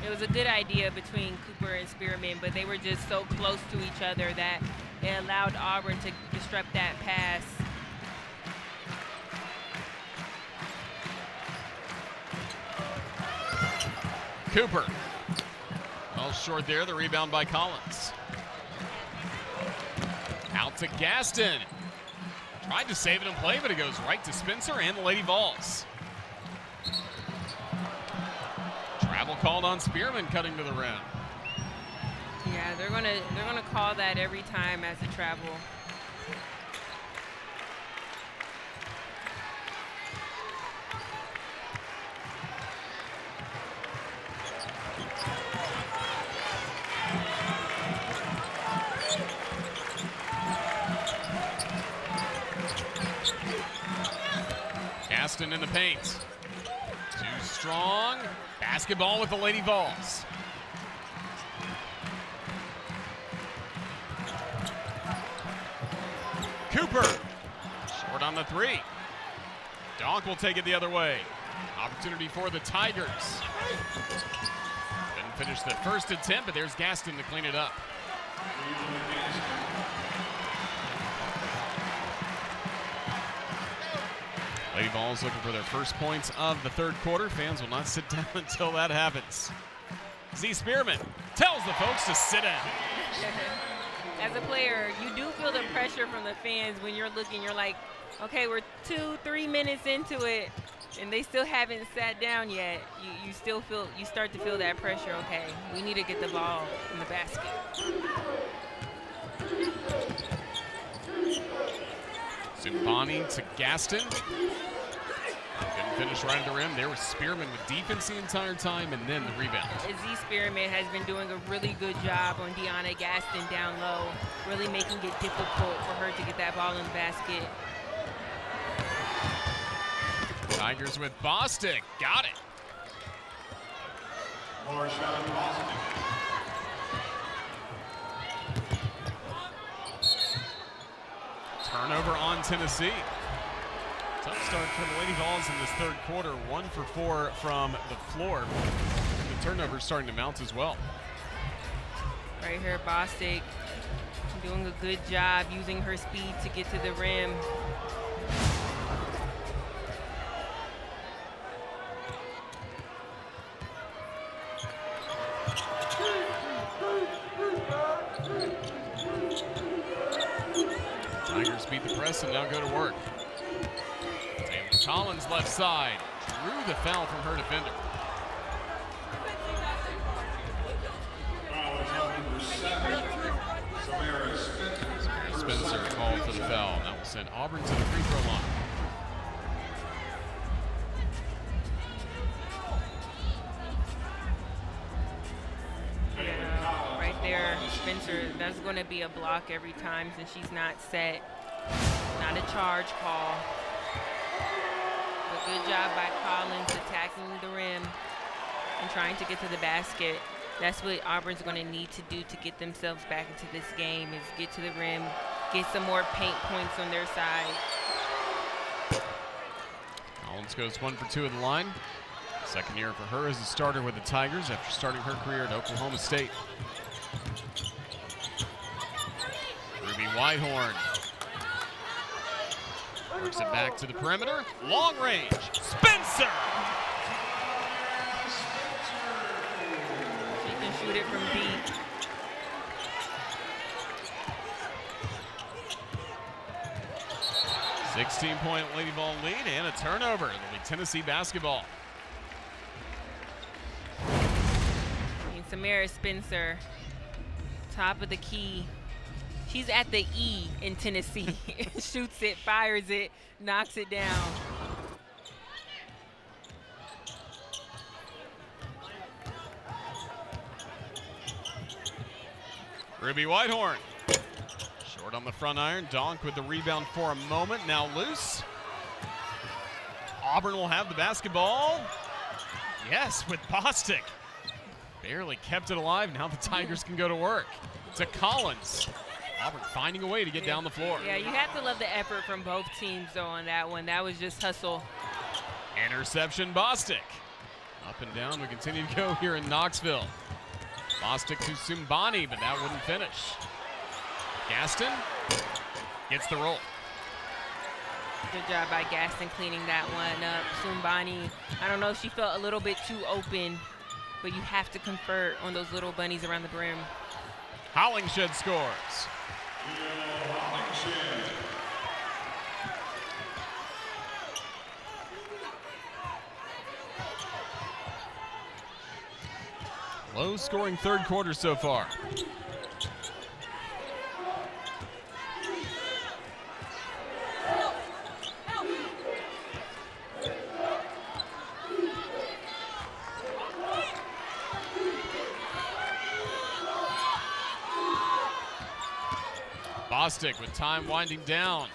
It was a good idea between Cooper and Spearman, but they were just so close to each other that it allowed Auburn to disrupt that pass. Cooper. Well short there, the rebound by Collins. Out to Gaston. Tried to save it in play, but it goes right to Spencer and the Lady Vols. Travel called on Spearman cutting to the rim. Yeah, they're gonna call that every time as a travel. Gaston in the paint. Too strong. Basketball with the Lady Vols. Cooper. Short on the three. Donk will take it the other way. Opportunity for the Tigers. Didn't finish the first attempt, but there's Gaston to clean it up. Lady Vols looking for their first points of the third quarter. Fans will not sit down until that happens. Z Spearman tells the folks to sit down. As a player, you do feel the pressure from the fans when you're looking. You're like, okay, we're 2-3 minutes into it, and they still haven't sat down yet. You start to feel that pressure. Okay, we need to get the ball in the basket. Zumbani to Gaston. Couldn't finish right at the rim. There was Spearman with defense the entire time, and then the rebound. Z Spearman has been doing a really good job on Deanna Gaston down low, really making it difficult for her to get that ball in the basket. Tigers with Bostic. Got it. More shot on Bostic. Turnover on Tennessee. Tough start for the Lady Vols in this third quarter. 1 for 4 from the floor. And the turnover starting to mount as well. Right here, Bostic doing a good job using her speed to get to the rim. Tigers beat the press and now go to work. Taylor Collins left side. Drew the foul from her defender. Foul is on number 7. Samara Spencer. Spencer called for the foul. That will send Auburn to the free throw line. Right there, Spencer, that's going to be a block every time since she's not set. Not a charge call. But good job by Collins attacking the rim and trying to get to the basket. That's what Auburn's going to need to do to get themselves back into this game, is get to the rim, get some more paint points on their side. Collins goes 1 for 2 at the line. Second year for her as a starter with the Tigers after starting her career at Oklahoma State. Ruby Whitehorn works it back to the perimeter. Long range. Spencer! She can shoot it from deep. .16 Lady Vol lead and a turnover. It'll be Tennessee basketball. Samara Spencer, top of the key. She's at the E in Tennessee. Shoots it, fires it, knocks it down. Ruby Whitehorn. Short on the front iron. Donk with the rebound for a moment. Now loose. Auburn will have the basketball. Yes, with Bostic. Barely kept it alive. Now the Tigers can go to work. To Collins. Auburn finding a way to get down the floor. Yeah, you have to love the effort from both teams, though, on that one. That was just hustle. Interception, Bostic. Up and down, we continue to go here in Knoxville. Bostic to Sumbani, but that wouldn't finish. Gaston gets the roll. Good job by Gaston cleaning that one up. Sumbani, I don't know if she felt a little bit too open, but you have to convert on those little bunnies around the brim. Hollingshed scores. Low scoring third quarter so far. Bostic with time winding down.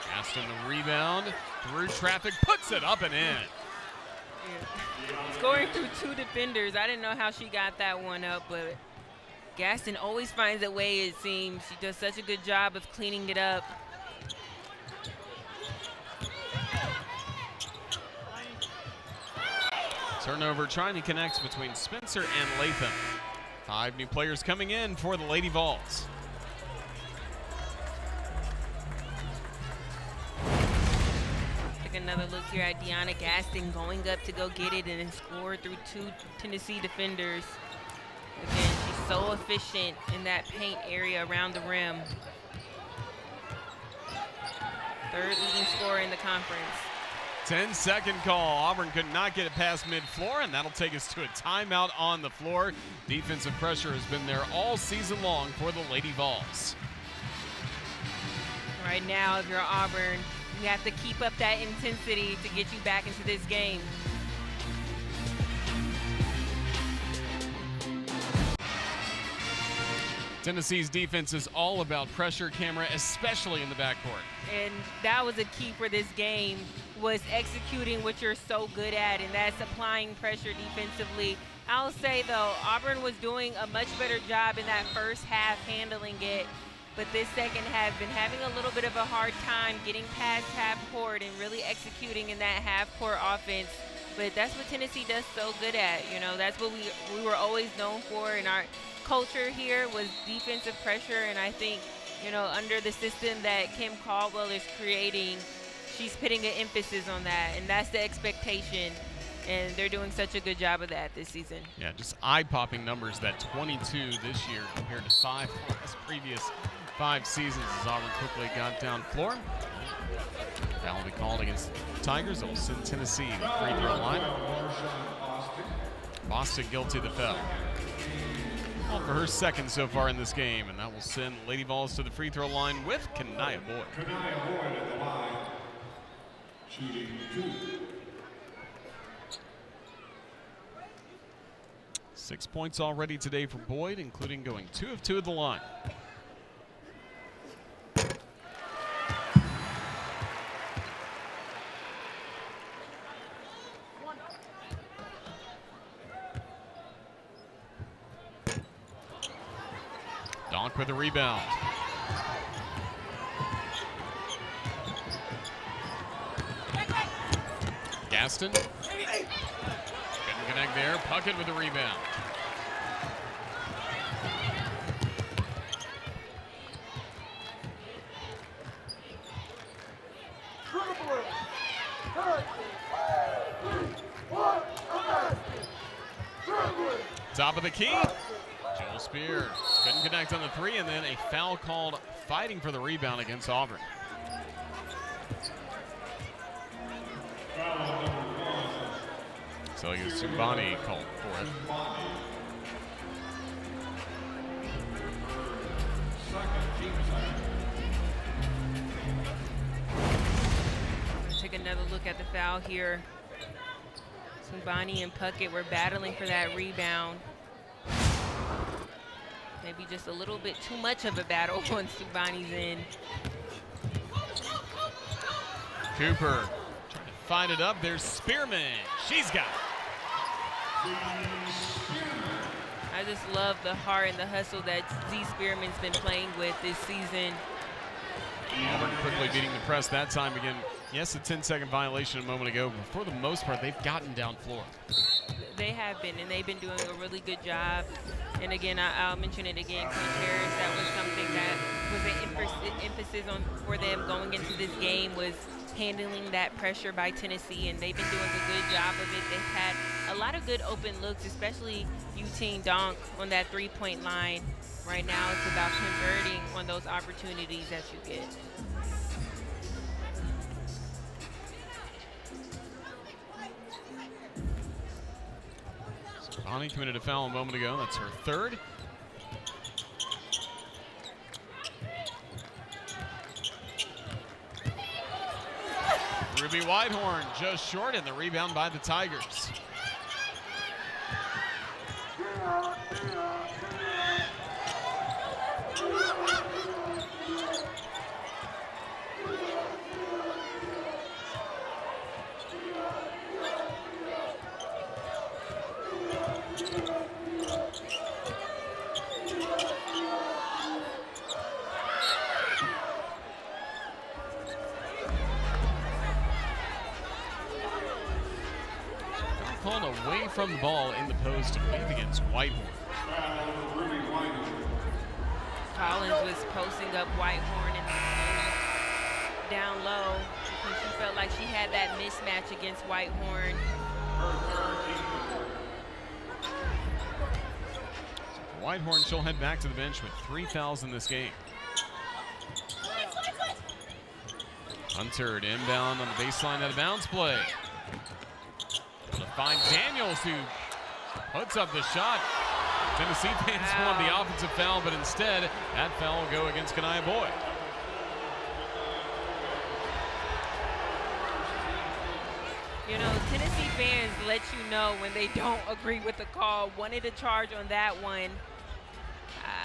Gaston the rebound, through traffic, puts it up and in. Scoring through two defenders. I didn't know how she got that one up, but Gaston always finds a way, it seems. She does such a good job of cleaning it up. Turnover trying to connect between Spencer and Latham. 5 new players coming in for the Lady Vols. Another look here at Deanna Gaston going up to go get it and then score through 2 Tennessee defenders. Again, she's so efficient in that paint area around the rim. 3rd leading scorer in the conference. 10-second call. Auburn could not get it past mid-floor, and that'll take us to a timeout on the floor. Defensive pressure has been there all season long for the Lady Vols. Right now, if you're Auburn, you have to keep up that intensity to get you back into this game. Tennessee's defense is all about pressure, camera, especially in the backcourt. And that was a key for this game, was executing what you're so good at, and that's applying pressure defensively. I'll say, though, Auburn was doing a much better job in that first half handling it. But this second half been having a little bit of a hard time getting past half court and really executing in that half court offense. But that's what Tennessee does so good at. You know, that's what we were always known for in our culture here, was defensive pressure. And I think, you know, under the system that Kim Caldwell is creating, she's putting an emphasis on that. And that's the expectation. And they're doing such a good job of that this season. Yeah, just eye-popping numbers, that 22 this year compared to 5 last previous 5 seasons as Auburn quickly got down floor. That will be called against the Tigers. It will send Tennessee to the free throw line. Bostic guilty of the foul. Well, for her second so far in this game, and that will send Lady Vols to the free throw line with Kanaya Boyd. Kanaya Boyd at the line, shooting 2. 6 points already today for Boyd, including going 2 of 2 at the line. Donk with a rebound. Gaston. Couldn't connect there. Puckett with a rebound. Top of the key. Joel Spear couldn't connect on the 3, and then a foul called fighting for the rebound against Auburn. So Sumbani called for it. Take another look at the foul here. Sumbani and Puckett were battling for that rebound. Maybe just a little bit too much of a battle on Sumbani's end. Cooper trying to find it up. There's Spearman. She's got it. I just love the heart and the hustle that Z Spearman's been playing with this season. Auburn quickly beating the press that time again. Yes, a 10-second violation a moment ago, but for the most part, they've gotten down floor. They have been, and they've been doing a really good job. And again, I'll mention it again, Coach Harris, that was something that was an emphasis on for them going into this game, was handling that pressure by Tennessee, and they've been doing a good job of it. They've had a lot of good open looks, especially Eugene Donk on that three-point line. Right now, it's about converting on those opportunities that you get. Bonnie committed a foul a moment ago. That's her third. Ruby Whitehorn just short, and the rebound by the Tigers. Called away from the ball in the post, I believe against Whitehorn. Collins was posting up Whitehorn and down low because she felt like she had that mismatch against Whitehorn. So Whitehorn, she'll head back to the bench with 3 fouls in this game. Hunter inbound on the baseline out of bounds play. To find Daniels, who puts up the shot. Tennessee fans wanted the offensive foul, but instead, that foul will go against Kanaya Boyd. You know, Tennessee fans let you know when they don't agree with the call. Wanted to charge on that one.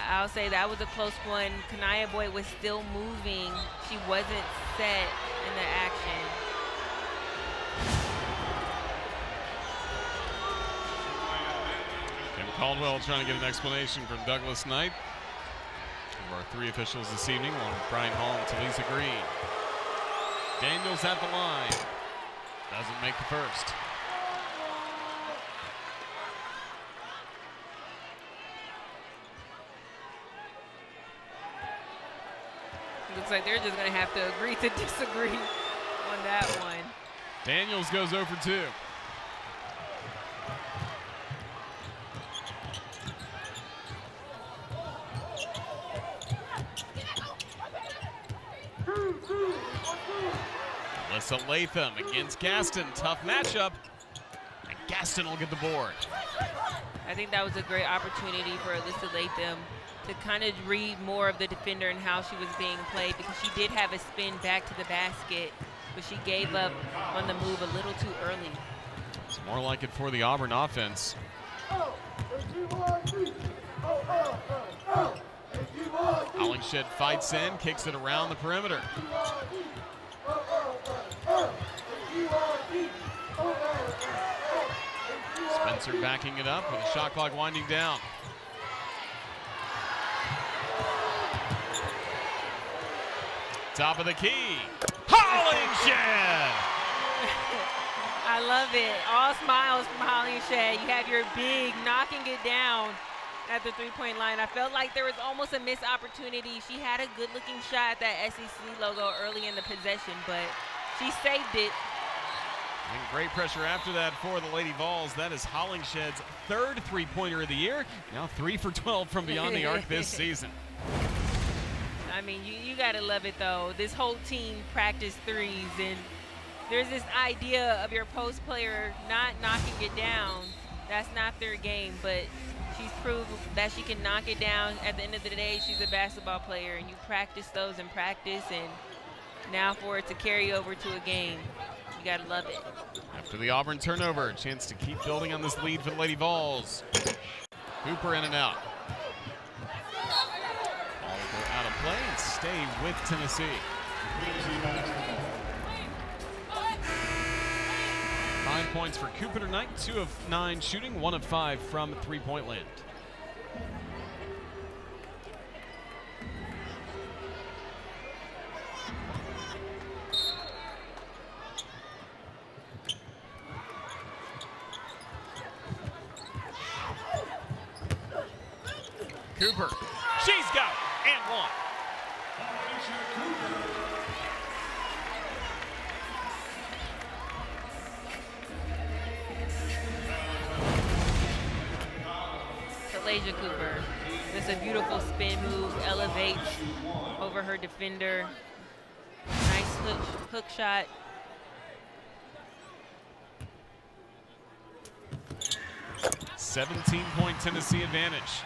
I'll say that was a close one. Kanaya Boyd was still moving. She wasn't set in the action. Caldwell trying to get an explanation from Douglas Knight. One of our 3 officials this evening, along with Brian Hall and Talisa Green. Daniels at the line. Doesn't make the first. Looks like they're just going to have to agree to disagree on that one. Daniels goes 0 for 2. Alyssa Latham against Gaston. Tough matchup. And Gaston will get the board. I think that was a great opportunity for Alyssa Latham to kind of read more of the defender and how she was being played, because she did have a spin back to the basket, but she gave up on the move a little too early. It's more like it for the Auburn offense. Hollingshed fights in, kicks it around the perimeter. Spencer backing it up with a shot clock winding down. Top of the key, Hollingshed! I love it. All smiles from Hollingshed. You have your big knocking it down at the three-point line. I felt like there was almost a missed opportunity. She had a good-looking shot at that SEC logo early in the possession, but she saved it. And great pressure after that for the Lady Vols. That is Hollingshed's 3rd three-pointer of the year. Now 3 for 12 from beyond the arc this season. I mean, you got to love it, though. This whole team practiced threes, and there's this idea of your post player not knocking it down. That's not their game, but she's proved that she can knock it down. At the end of the day, she's a basketball player, and you practice those in practice, and now for it to carry over to a game, you got to love it. After the Auburn turnover, a chance to keep building on this lead for the Lady Vols. Hooper in and out. Ball will go out of play and stay with Tennessee. 5 points for Cooper tonight, 2 of 9 shooting, 1 of 5 from three-point land. Cooper. She's got it, and one. Delaysia Cooper. It's a beautiful spin move, elevates over her defender. Nice hook shot. – 17-point Tennessee advantage.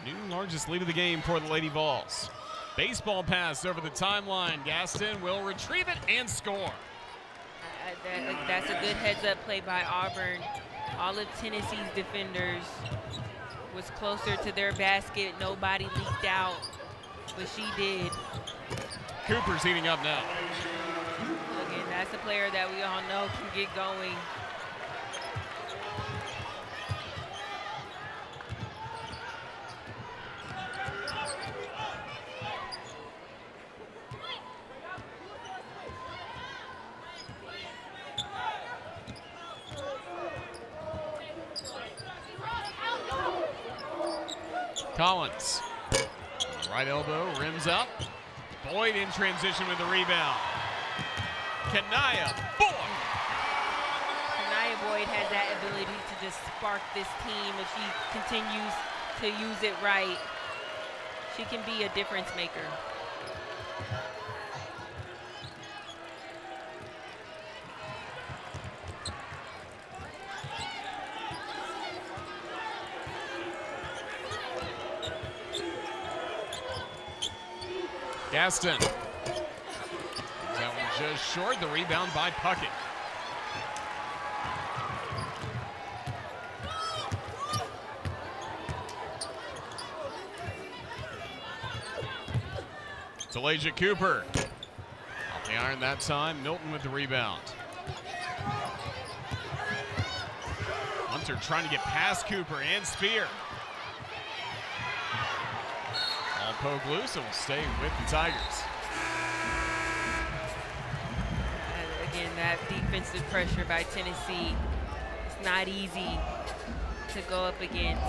New largest lead of the game for the Lady Vols. Baseball pass over the timeline. Gaston will retrieve it and score. That's a good heads-up play by Auburn. All of Tennessee's defenders was closer to their basket. Nobody leaked out, but she did. Cooper's heating up now. Again, that's a player that we all know can get going. Collins, right elbow, rims up. Boyd in transition with the rebound. Kanaya Boyd. Kanaya Boyd has that ability to just spark this team if she continues to use it right. She can be a difference maker. Gaston. That one just short. The rebound by Puckett. Delaysia Cooper. Off the iron that time. Milton with the rebound. Hunter trying to get past Cooper and Spear. Ball poke loose and will stay with the Tigers. Again, that defensive pressure by Tennessee, it's not easy to go up against.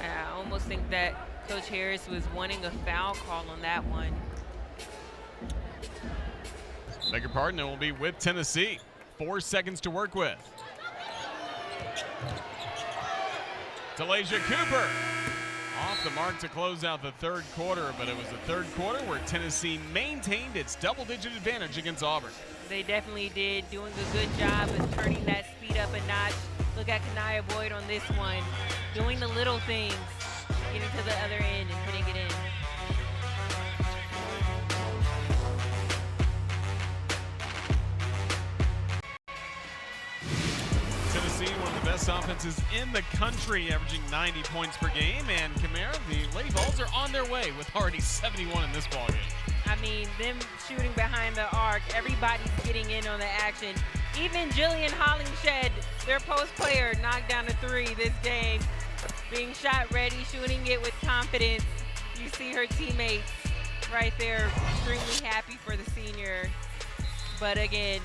I almost think that Coach Harris was wanting a foul call on that one. Beg your pardon, it will be with Tennessee. 4 seconds to work with. Delaysia Cooper off the mark to close out the third quarter, but it was the third quarter where Tennessee maintained its double-digit advantage against Auburn. They definitely did, doing a good job of turning that speed up a notch. Look at Kanaya Boyd on this one, doing the little things, getting to the other end and putting it in. Tennessee, one of the best offenses in the country, averaging 90 points per game. And Camara, the Lady Vols are on their way with already 71 in this ballgame. I mean, them shooting behind the arc, everybody's getting in on the action. Even Jillian Hollingshed, their post player, knocked down a three this game. Being shot ready, shooting it with confidence. You see her teammates right there, extremely happy for the senior. But again,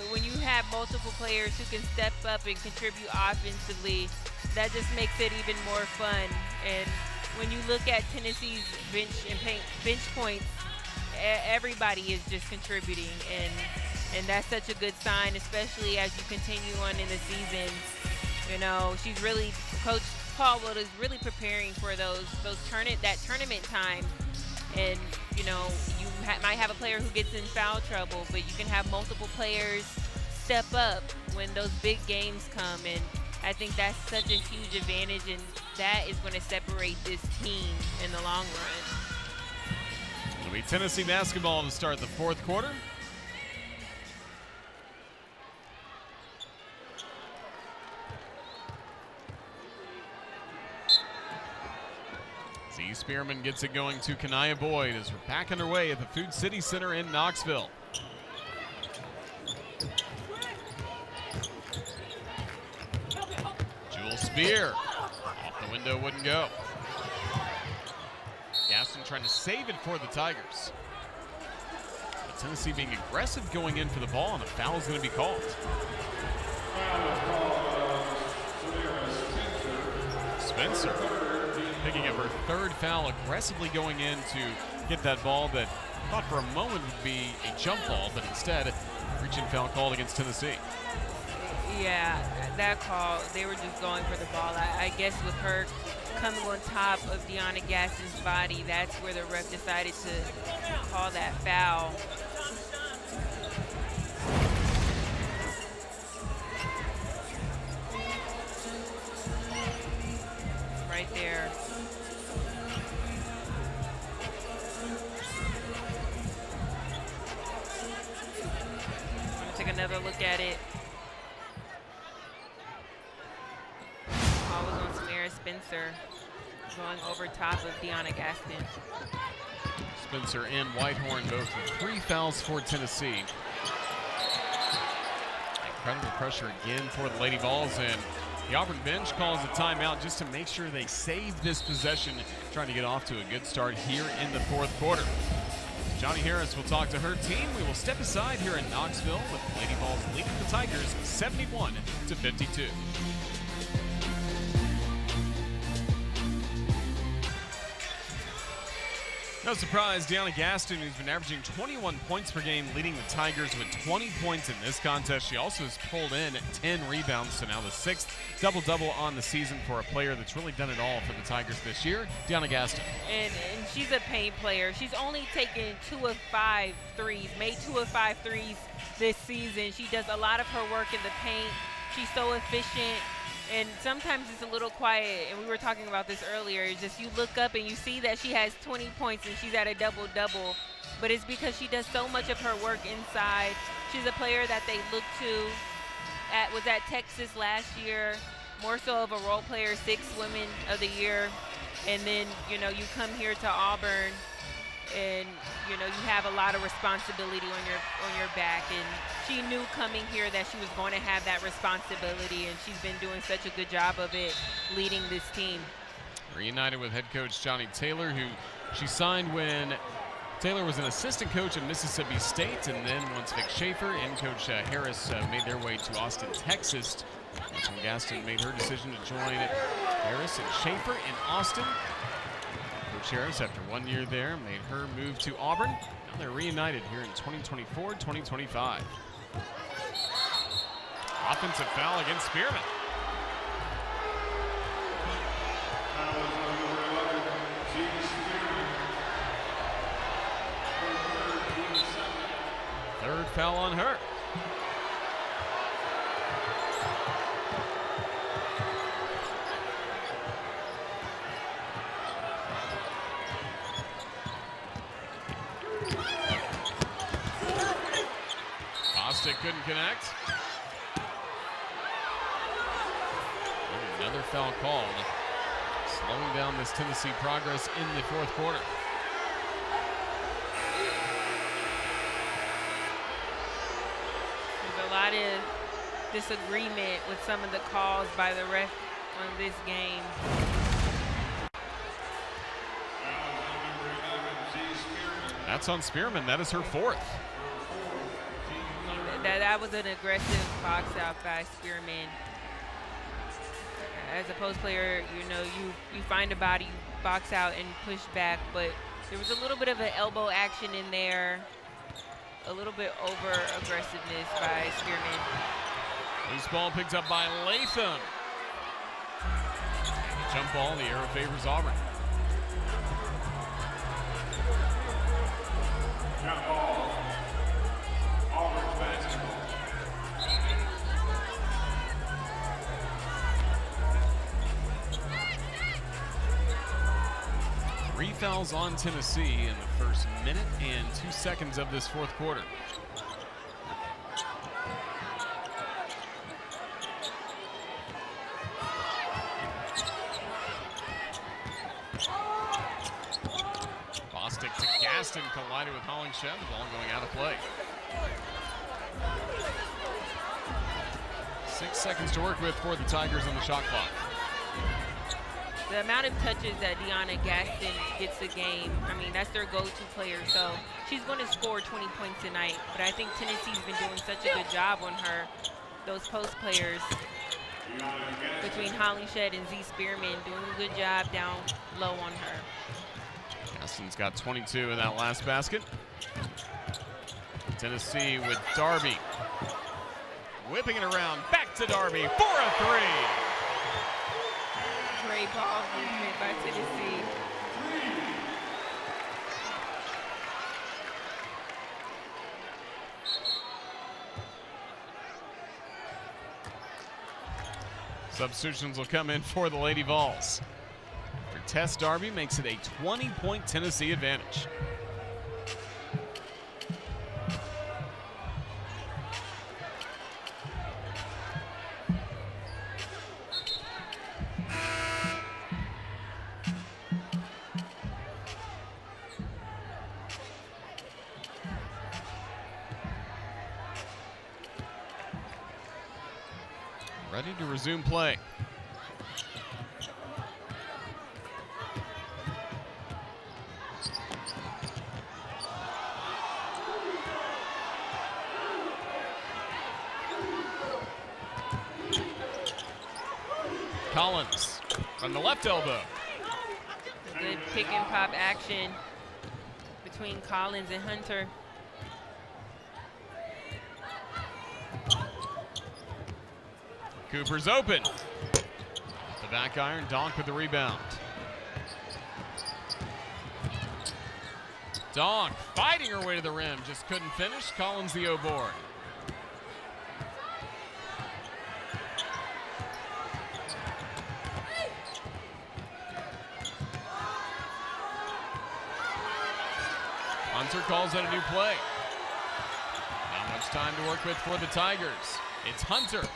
when you have multiple players who can step up and contribute offensively, that just makes it even more fun. And when you look at Tennessee's bench points, everybody is just contributing, and that's such a good sign, especially as you continue on in the season. You know, she's really, Coach Caldwell is really preparing for that tournament time. And you know, you might have a player who gets in foul trouble, but you can have multiple players step up when those big games come, and I think that's such a huge advantage, and that is going to separate this team in the long run. It'll be Tennessee basketball to start the fourth quarter. Z Spearman gets it going to Kanaya Boyd as we're back underway at the Food City Center in Knoxville. Jewel Spear off the window, wouldn't go. Gaston trying to save it for the Tigers. But Tennessee being aggressive going in for the ball, and a foul is going to be called. Spencer picking up her third foul, aggressively going in to get that ball that I thought for a moment would be a jump ball, but instead, reaching foul called against Tennessee. Yeah, that call, they were just going for the ball. I guess with her coming on top of Deonna Gaston's body, that's where the ref decided to call that foul. Right there. I'm gonna take another look at it. Ball was on Samara Spencer, going over top of Deonna Gaston. Spencer and Whitehorn both with 3 fouls for Tennessee. Incredible pressure again for the Lady Vols, and the Auburn bench calls a timeout just to make sure they save this possession, trying to get off to a good start here in the fourth quarter. Johnny Harris will talk to her team. We will step aside here in Knoxville with the Lady Vols leading the Tigers 71-52. No surprise, Deonna Gaston, who's been averaging 21 points per game, leading the Tigers with 20 points in this contest. She also has pulled in 10 rebounds, so now the 6th double-double on the season for a player that's really done it all for the Tigers this year, Deonna Gaston. And she's a paint player. She's only taken 2 of 5 threes, made 2 of 5 threes this season. She does a lot of her work in the paint. She's so efficient. And sometimes it's a little quiet, and we were talking about this earlier. It's just you look up and you see that she has 20 points and she's at a double-double, but it's because she does so much of her work inside. She's a player that they look to was at Texas last year, more so of a role player, 6th Women of the Year. And then, you know, you come here to Auburn and, you know, you have a lot of responsibility on your back, and she knew coming here that she was going to have that responsibility, and she's been doing such a good job of it, leading this team. Reunited with head coach Johnny Taylor, who she signed when Taylor was an assistant coach at Mississippi State, and then once Vic Schaefer and Coach Harris made their way to Austin, Texas, that's when Gaston made her decision to join Harris and Schaefer in Austin. Coach Harris, after 1 year there, made her move to Auburn. Now they're reunited here in 2024-2025. Offensive foul against Spearman. Third foul on her. Couldn't connect. And another foul called, slowing down this Tennessee progress in the fourth quarter. There's a lot of disagreement with some of the calls by the ref on this game. That's on Spearman. That is her 4th. That was an aggressive box out by Spearman. As a post player, you know, you find a body, you box out and push back, but there was a little bit of an elbow action in there, a little bit over aggressiveness by Spearman. Loose ball picked up by Latham. Jump ball, the arrow favors Auburn. Jump ball. Auburn's basketball. 3 fouls on Tennessee in the first minute and 2 seconds of this fourth quarter. Bostic to Gaston, collided with Hollingshed, the ball going out of play. 6 seconds to work with for the Tigers on the shot clock. The amount of touches that Deanna Gaston gets a game, I mean, that's their go-to player. So she's going to score 20 points tonight. But I think Tennessee's been doing such a good job on her. Those post players between Hollingshed and Z Spearman doing a good job down low on her. Gaston's got 22 in that last basket. Tennessee with Darby. Whipping it around, back to Darby for a three. Great ball movement by Tennessee. Substitutions will come in for the Lady Vols. For Tess Darby makes it a 20-point Tennessee advantage. Ready to resume play. Collins from the left elbow. Good pick and pop action between Collins and Hunter. Cooper's open. The back iron, Donk with the rebound. Donk fighting her way to the rim, just couldn't finish. Collins the O board. Hunter calls out a new play. Not much time to work with for the Tigers. It's Hunter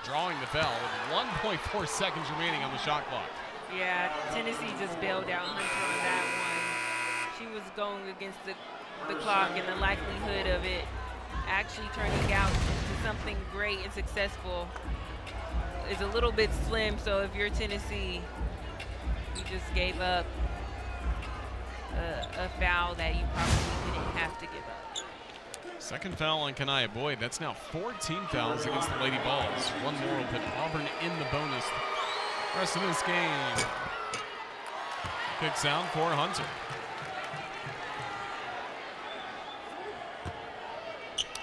drawing the foul with 1.4 seconds remaining on the shot clock. Yeah, Tennessee just bailed out Hunter on that one. She was going against the clock, and the likelihood of it actually turning out into something great and successful is a little bit slim. So if you're Tennessee, you just gave up a foul that you probably didn't have to give up. Second foul on Kanaya. Boy, that's now 14 fouls against the Lady Vols. One more will put Auburn in the bonus. Rest of this game. Kick sound for Hunter.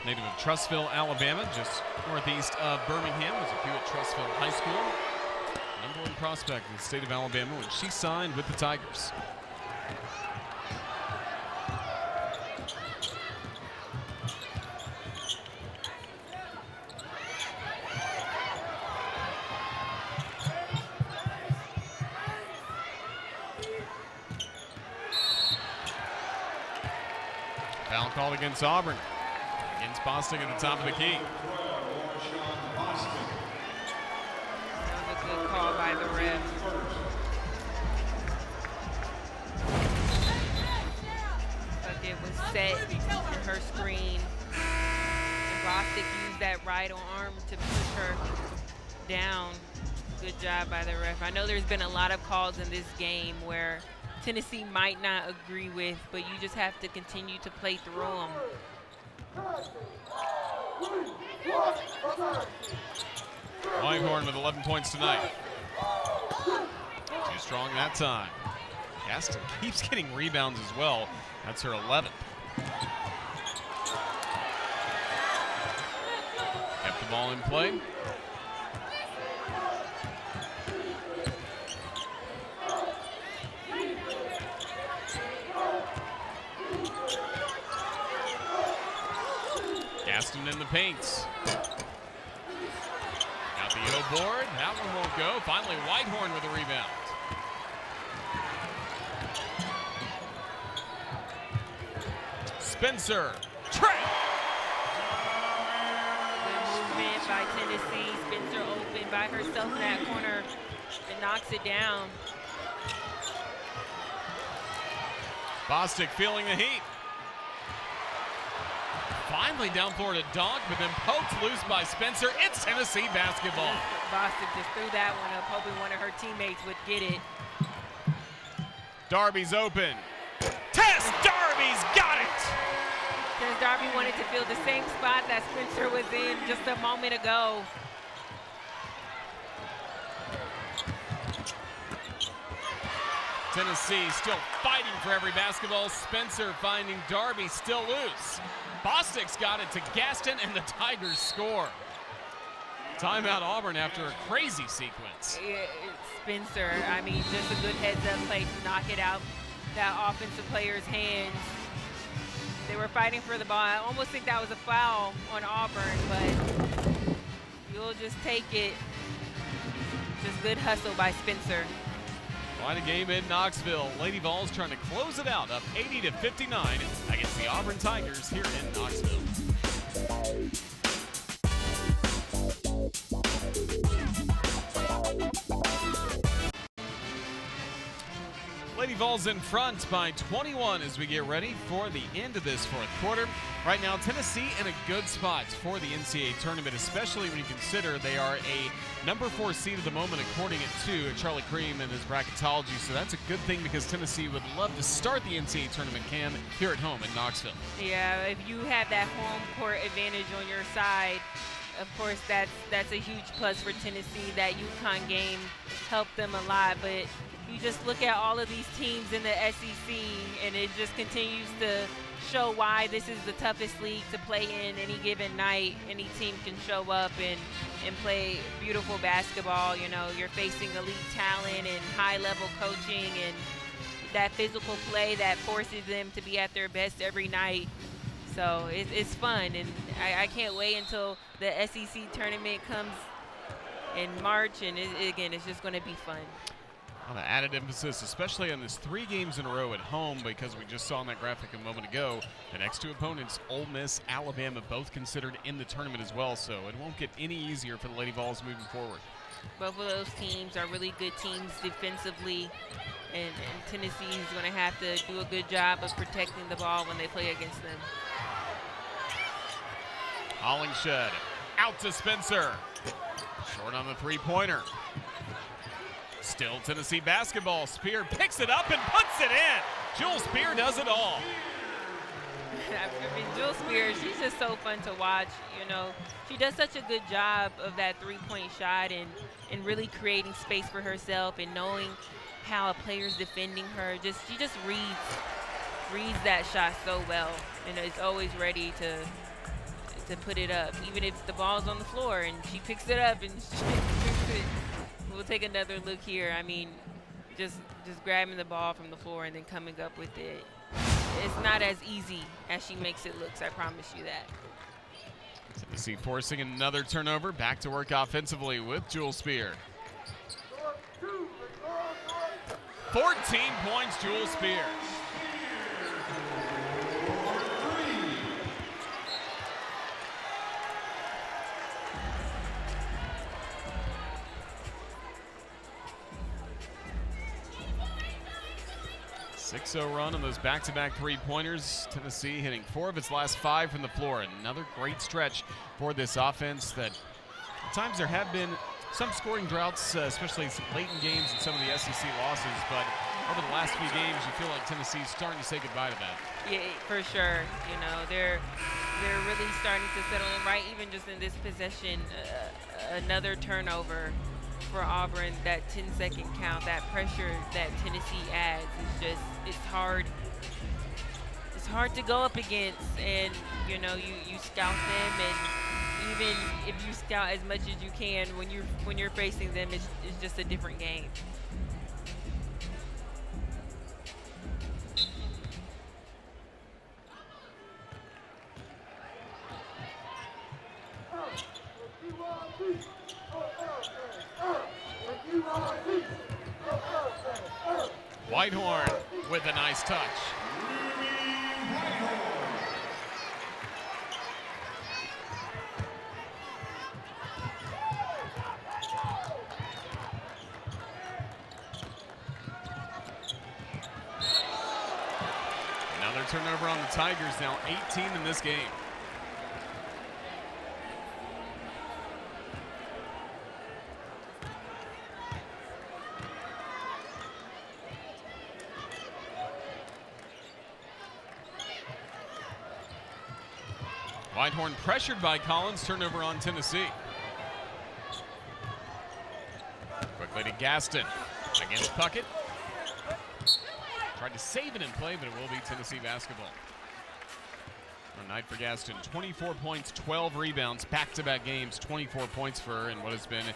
Native of Trussville, Alabama, just northeast of Birmingham, was a few at Trussville High School. Number one prospect in the state of Alabama when she signed with the Tigers. Foul called against Auburn. Against Bostic at the top of the key. That was a good call by the ref. Puckett was set in her screen. And Bostic used that right arm to push her down. Good job by the ref. I know there's been a lot of calls in this game where Tennessee might not agree with, but you just have to continue to play through them. Whitehorn with 11 points tonight. Too strong that time. Gaston keeps getting rebounds as well. That's her 11th. Kept the ball in play. Gaston in the paints. Got the O board. That one won't go. Finally, Whitehorn with a rebound. Spencer. Trap. Good movement by Tennessee. Spencer open by herself in that corner and knocks it down. Bostic feeling the heat. Finally down floor to Donk, but then poked loose by Spencer. It's Tennessee basketball. Boston just threw that one up, hoping one of her teammates would get it. Darby's open. Tess Darby's got it! Since Darby wanted to fill the same spot that Spencer was in just a moment ago. Tennessee still fighting for every basketball. Spencer finding Darby still loose. Bostic's got it to Gaston, and the Tigers score. Timeout Auburn after a crazy sequence. Spencer, I mean, just a good heads-up play to knock it out that offensive player's hands. They were fighting for the ball. I almost think that was a foul on Auburn, but you'll just take it. Just good hustle by Spencer. Quite a game in Knoxville. Lady Vols trying to close it out, up 80-59 against the Auburn Tigers here in Knoxville. Lady Vols in front by 21 as we get ready for the end of this fourth quarter. Right now, Tennessee in a good spot for the NCAA tournament, especially when you consider they are a number 4 seed at the moment, according to Charlie Cream and his bracketology. So that's a good thing because Tennessee would love to start the NCAA tournament, Cam, here at home in Knoxville. Yeah, if you have that home court advantage on your side, of course, that's a huge plus for Tennessee. That UConn game helped them a lot, but you just look at all of these teams in the SEC, and it just continues to show why this is the toughest league to play in any given night. Any team can show up and play beautiful basketball. You know, you're facing elite talent and high-level coaching and that physical play that forces them to be at their best every night. So it's fun, and I can't wait until the SEC tournament comes in March, and again, it's just going to be fun. On the added emphasis, especially on this 3 games in a row at home, because we just saw in that graphic a moment ago, the next 2 opponents, Ole Miss, Alabama, both considered in the tournament as well, so it won't get any easier for the Lady Vols moving forward. Both of those teams are really good teams defensively, and Tennessee is going to have to do a good job of protecting the ball when they play against them. Hollingshed out to Spencer. Short on the 3-pointer. Still Tennessee basketball. Spear picks it up and puts it in. Jewel Spear does it all. I mean, Jewel Spear, she's just so fun to watch. You know, she does such a good job of that 3-point shot and really creating space for herself and knowing how a player's defending her. She just reads that shot so well, and is always ready to put it up, even if the ball's on the floor and she picks it up and we'll take another look here. I mean, just grabbing the ball from the floor and then coming up with it. It's not as easy as she makes it look, I promise you that. Tennessee forcing another turnover. Back to work offensively with Jewel Spear. 14 points, Jewel Spear. .6-0 run on those back-to-back 3-pointers. Tennessee hitting 4 of its last 5 from the floor. Another great stretch for this offense that at times there have been some scoring droughts, especially late in games and some of the SEC losses, but over the last few games you feel like Tennessee's starting to say goodbye to that. Yeah, for sure. You know, they're really starting to settle in right, even just in this possession. Another turnover for Auburn, that 10-second count, that pressure that Tennessee adds is just, it's hard to go up against, and you know, you scout them, and even if you scout as much as you can, when you're facing them, it's just a different game. Whitehorn with a nice touch. Another turnover on the Tigers, now 18 in this game. Whitehorn pressured by Collins, turnover on Tennessee. Quickly to Gaston against Puckett. Tried to save it in play, but it will be Tennessee basketball. A night for Gaston, 24 points, 12 rebounds, back-to-back games, 24 points for her in what has been a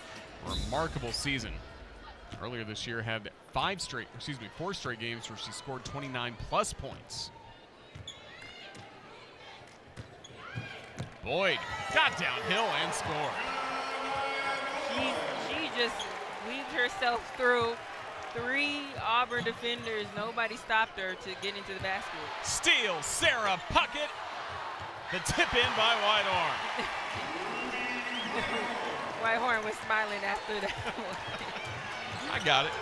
remarkable season. Earlier this year had 4 straight games where she scored 29-plus points. Boyd got downhill and scored. She just weaved herself through 3 Auburn defenders. Nobody stopped her to get into the basket. Steal, Sarah Puckett. The tip in by Whitehorn. Whitehorn was smiling after that one. I got it.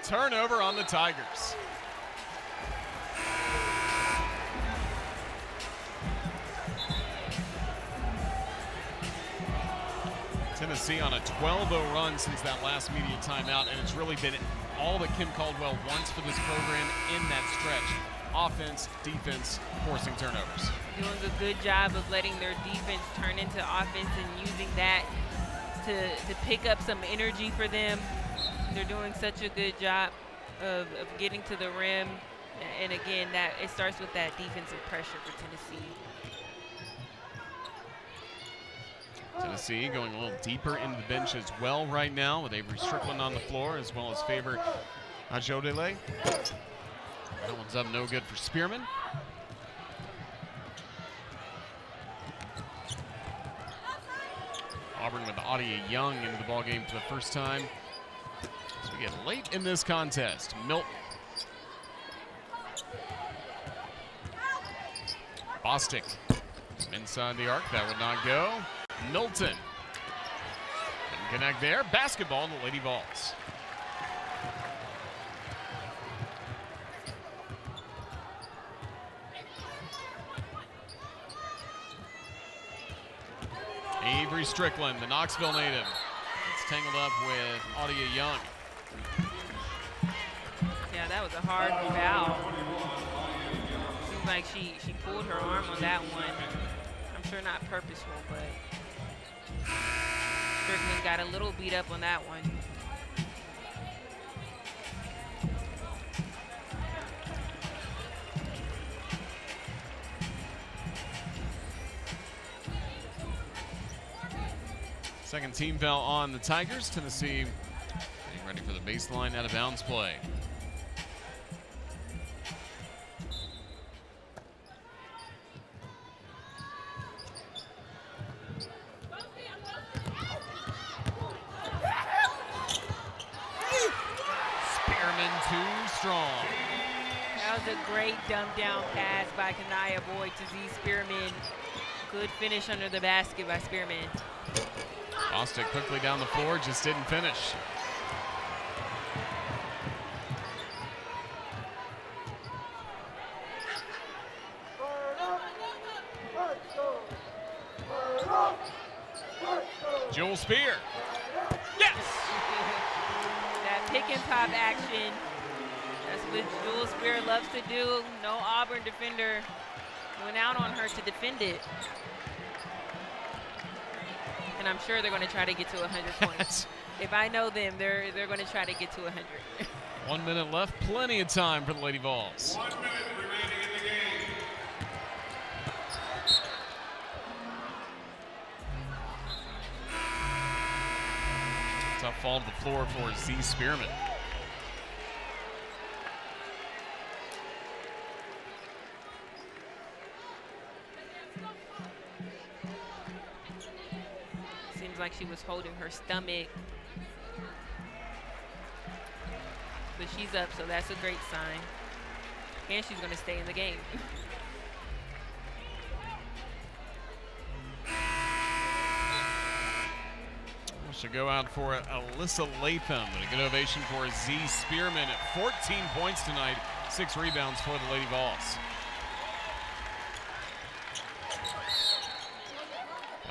Turnover on the Tigers. Tennessee on a 12-0 run since that last media timeout, and it's really been all that Kim Caldwell wants for this program in that stretch. Offense, defense, forcing turnovers. Doing a good job of letting their defense turn into offense and using that to pick up some energy for them. They're doing such a good job of getting to the rim. And again, that it starts with that defensive pressure for Tennessee. Tennessee going a little deeper into the bench as well right now with Avery Strickland on the floor as well as Favor Ajodele. That one's up no good for Spearman. Auburn with Adia Young into the ballgame for the first time. As we get late in this contest, Milton. Bostic inside the arc, that would not go. Milton couldn't connect there. Basketball to the Lady Vols. Avery Strickland, the Knoxville native, gets tangled up with Adia Young. Yeah, that was a hard foul. Seems like she pulled her arm on that one. I'm sure not purposeful, but Strickland got a little beat up on that one. Second team foul on the Tigers. Tennessee getting ready for the baseline out of bounds play. Spearman too strong. That was a great dumb down pass by Kanaya Boyd to Z Spearman. Good finish under the basket by Spearman. Bostic quickly down the floor, just didn't finish. Jewel Spear. Yes! That pick and pop action. That's what Jewel Spear loves to do. No Auburn defender went out on her to defend it. And I'm sure they're going to try to get to 100 points. If I know them, they're going to try to get to 100. 1 minute left, plenty of time for the Lady Vols. 1 minute remaining in the game. Tough fall to the floor for Z Spearman. Like she was holding her stomach, but she's up, so that's a great sign, and she's going to stay in the game. Should go out for Alyssa Latham, but a good ovation for Z Spearman at 14 points tonight, 6 rebounds for the Lady Vols.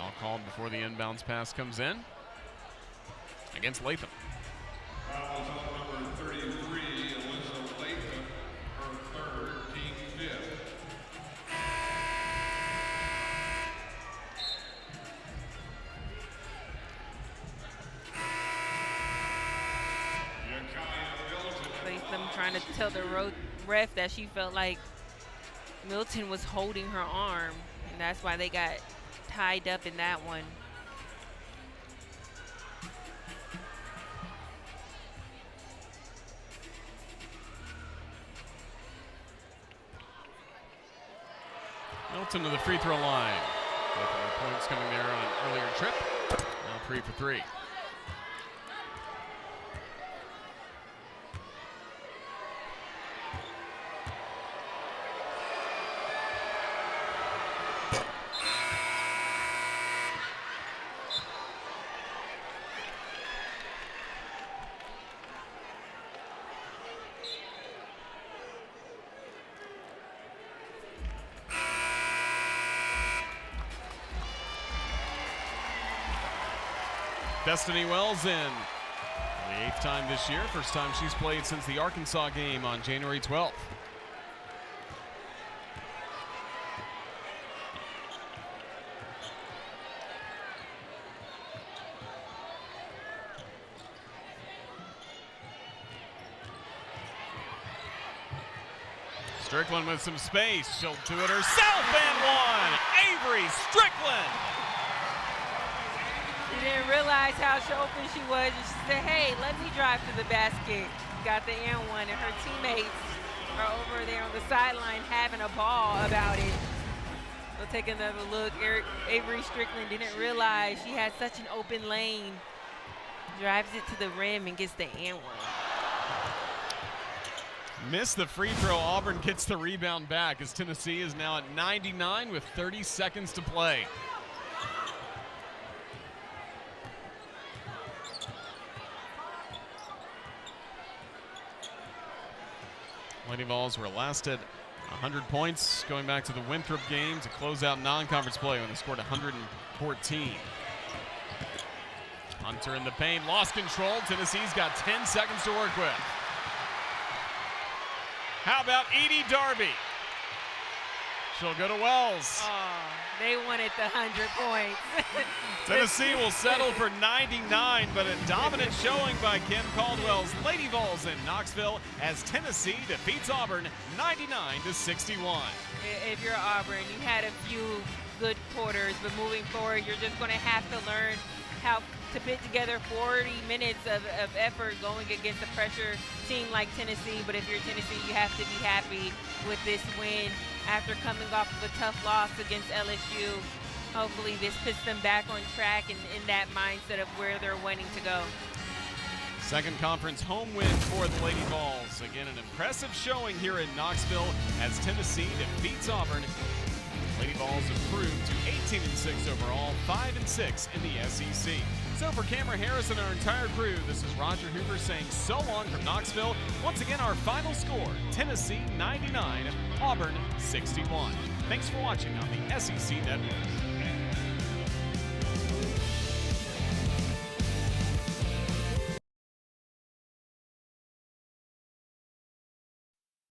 All called before the inbounds pass comes in against Latham. Fouls on number 33, Alyssa Latham, her third, team fifth. them trying to tell the ref that she felt like Milton was holding her arm, and that's why they got tied up in that one. Milton to the free throw line. Both of the points coming there on an earlier trip. Now 3 for 3. Destiny Wells in for the 8th time this year. First time she's played since the Arkansas game on January 12th. Strickland with some space. She'll do it herself and one. Avery Strickland. She didn't realize how open she was, and she said, hey, let me drive to the basket. Got the and one, and her teammates are over there on the sideline having a ball about it. We'll take another look. Avery Strickland didn't realize she had such an open lane. Drives it to the rim and gets the and one. Missed the free throw. Auburn gets the rebound back as Tennessee is now at 99 with 30 seconds to play. Lady Vols were last at 100 points going back to the Winthrop game to close out non-conference play when they scored 114. Hunter in the paint, lost control. Tennessee's got 10 seconds to work with. How about Edie Darby? She'll go to Wells. Oh, they wanted the 100 points. Tennessee will settle for 99, but a dominant showing by Kim Caldwell's Lady Vols in Knoxville as Tennessee defeats Auburn 99-61. If you're Auburn, you had a few good quarters, but moving forward, you're just going to have to learn how to put together 40 minutes of effort going against a pressure team like Tennessee. But if you're Tennessee, you have to be happy with this win after coming off of a tough loss against LSU. Hopefully this puts them back on track and in that mindset of where they're wanting to go. Second conference home win for the Lady Vols. Again, an impressive showing here in Knoxville as Tennessee defeats Auburn. Lady Vols improved to 18-6 overall, 5-6 in the SEC. So for Cameron Harris and our entire crew, this is Roger Hoover saying so long from Knoxville. Once again, our final score, Tennessee 99, Auburn 61. Thanks for watching on the SEC Network.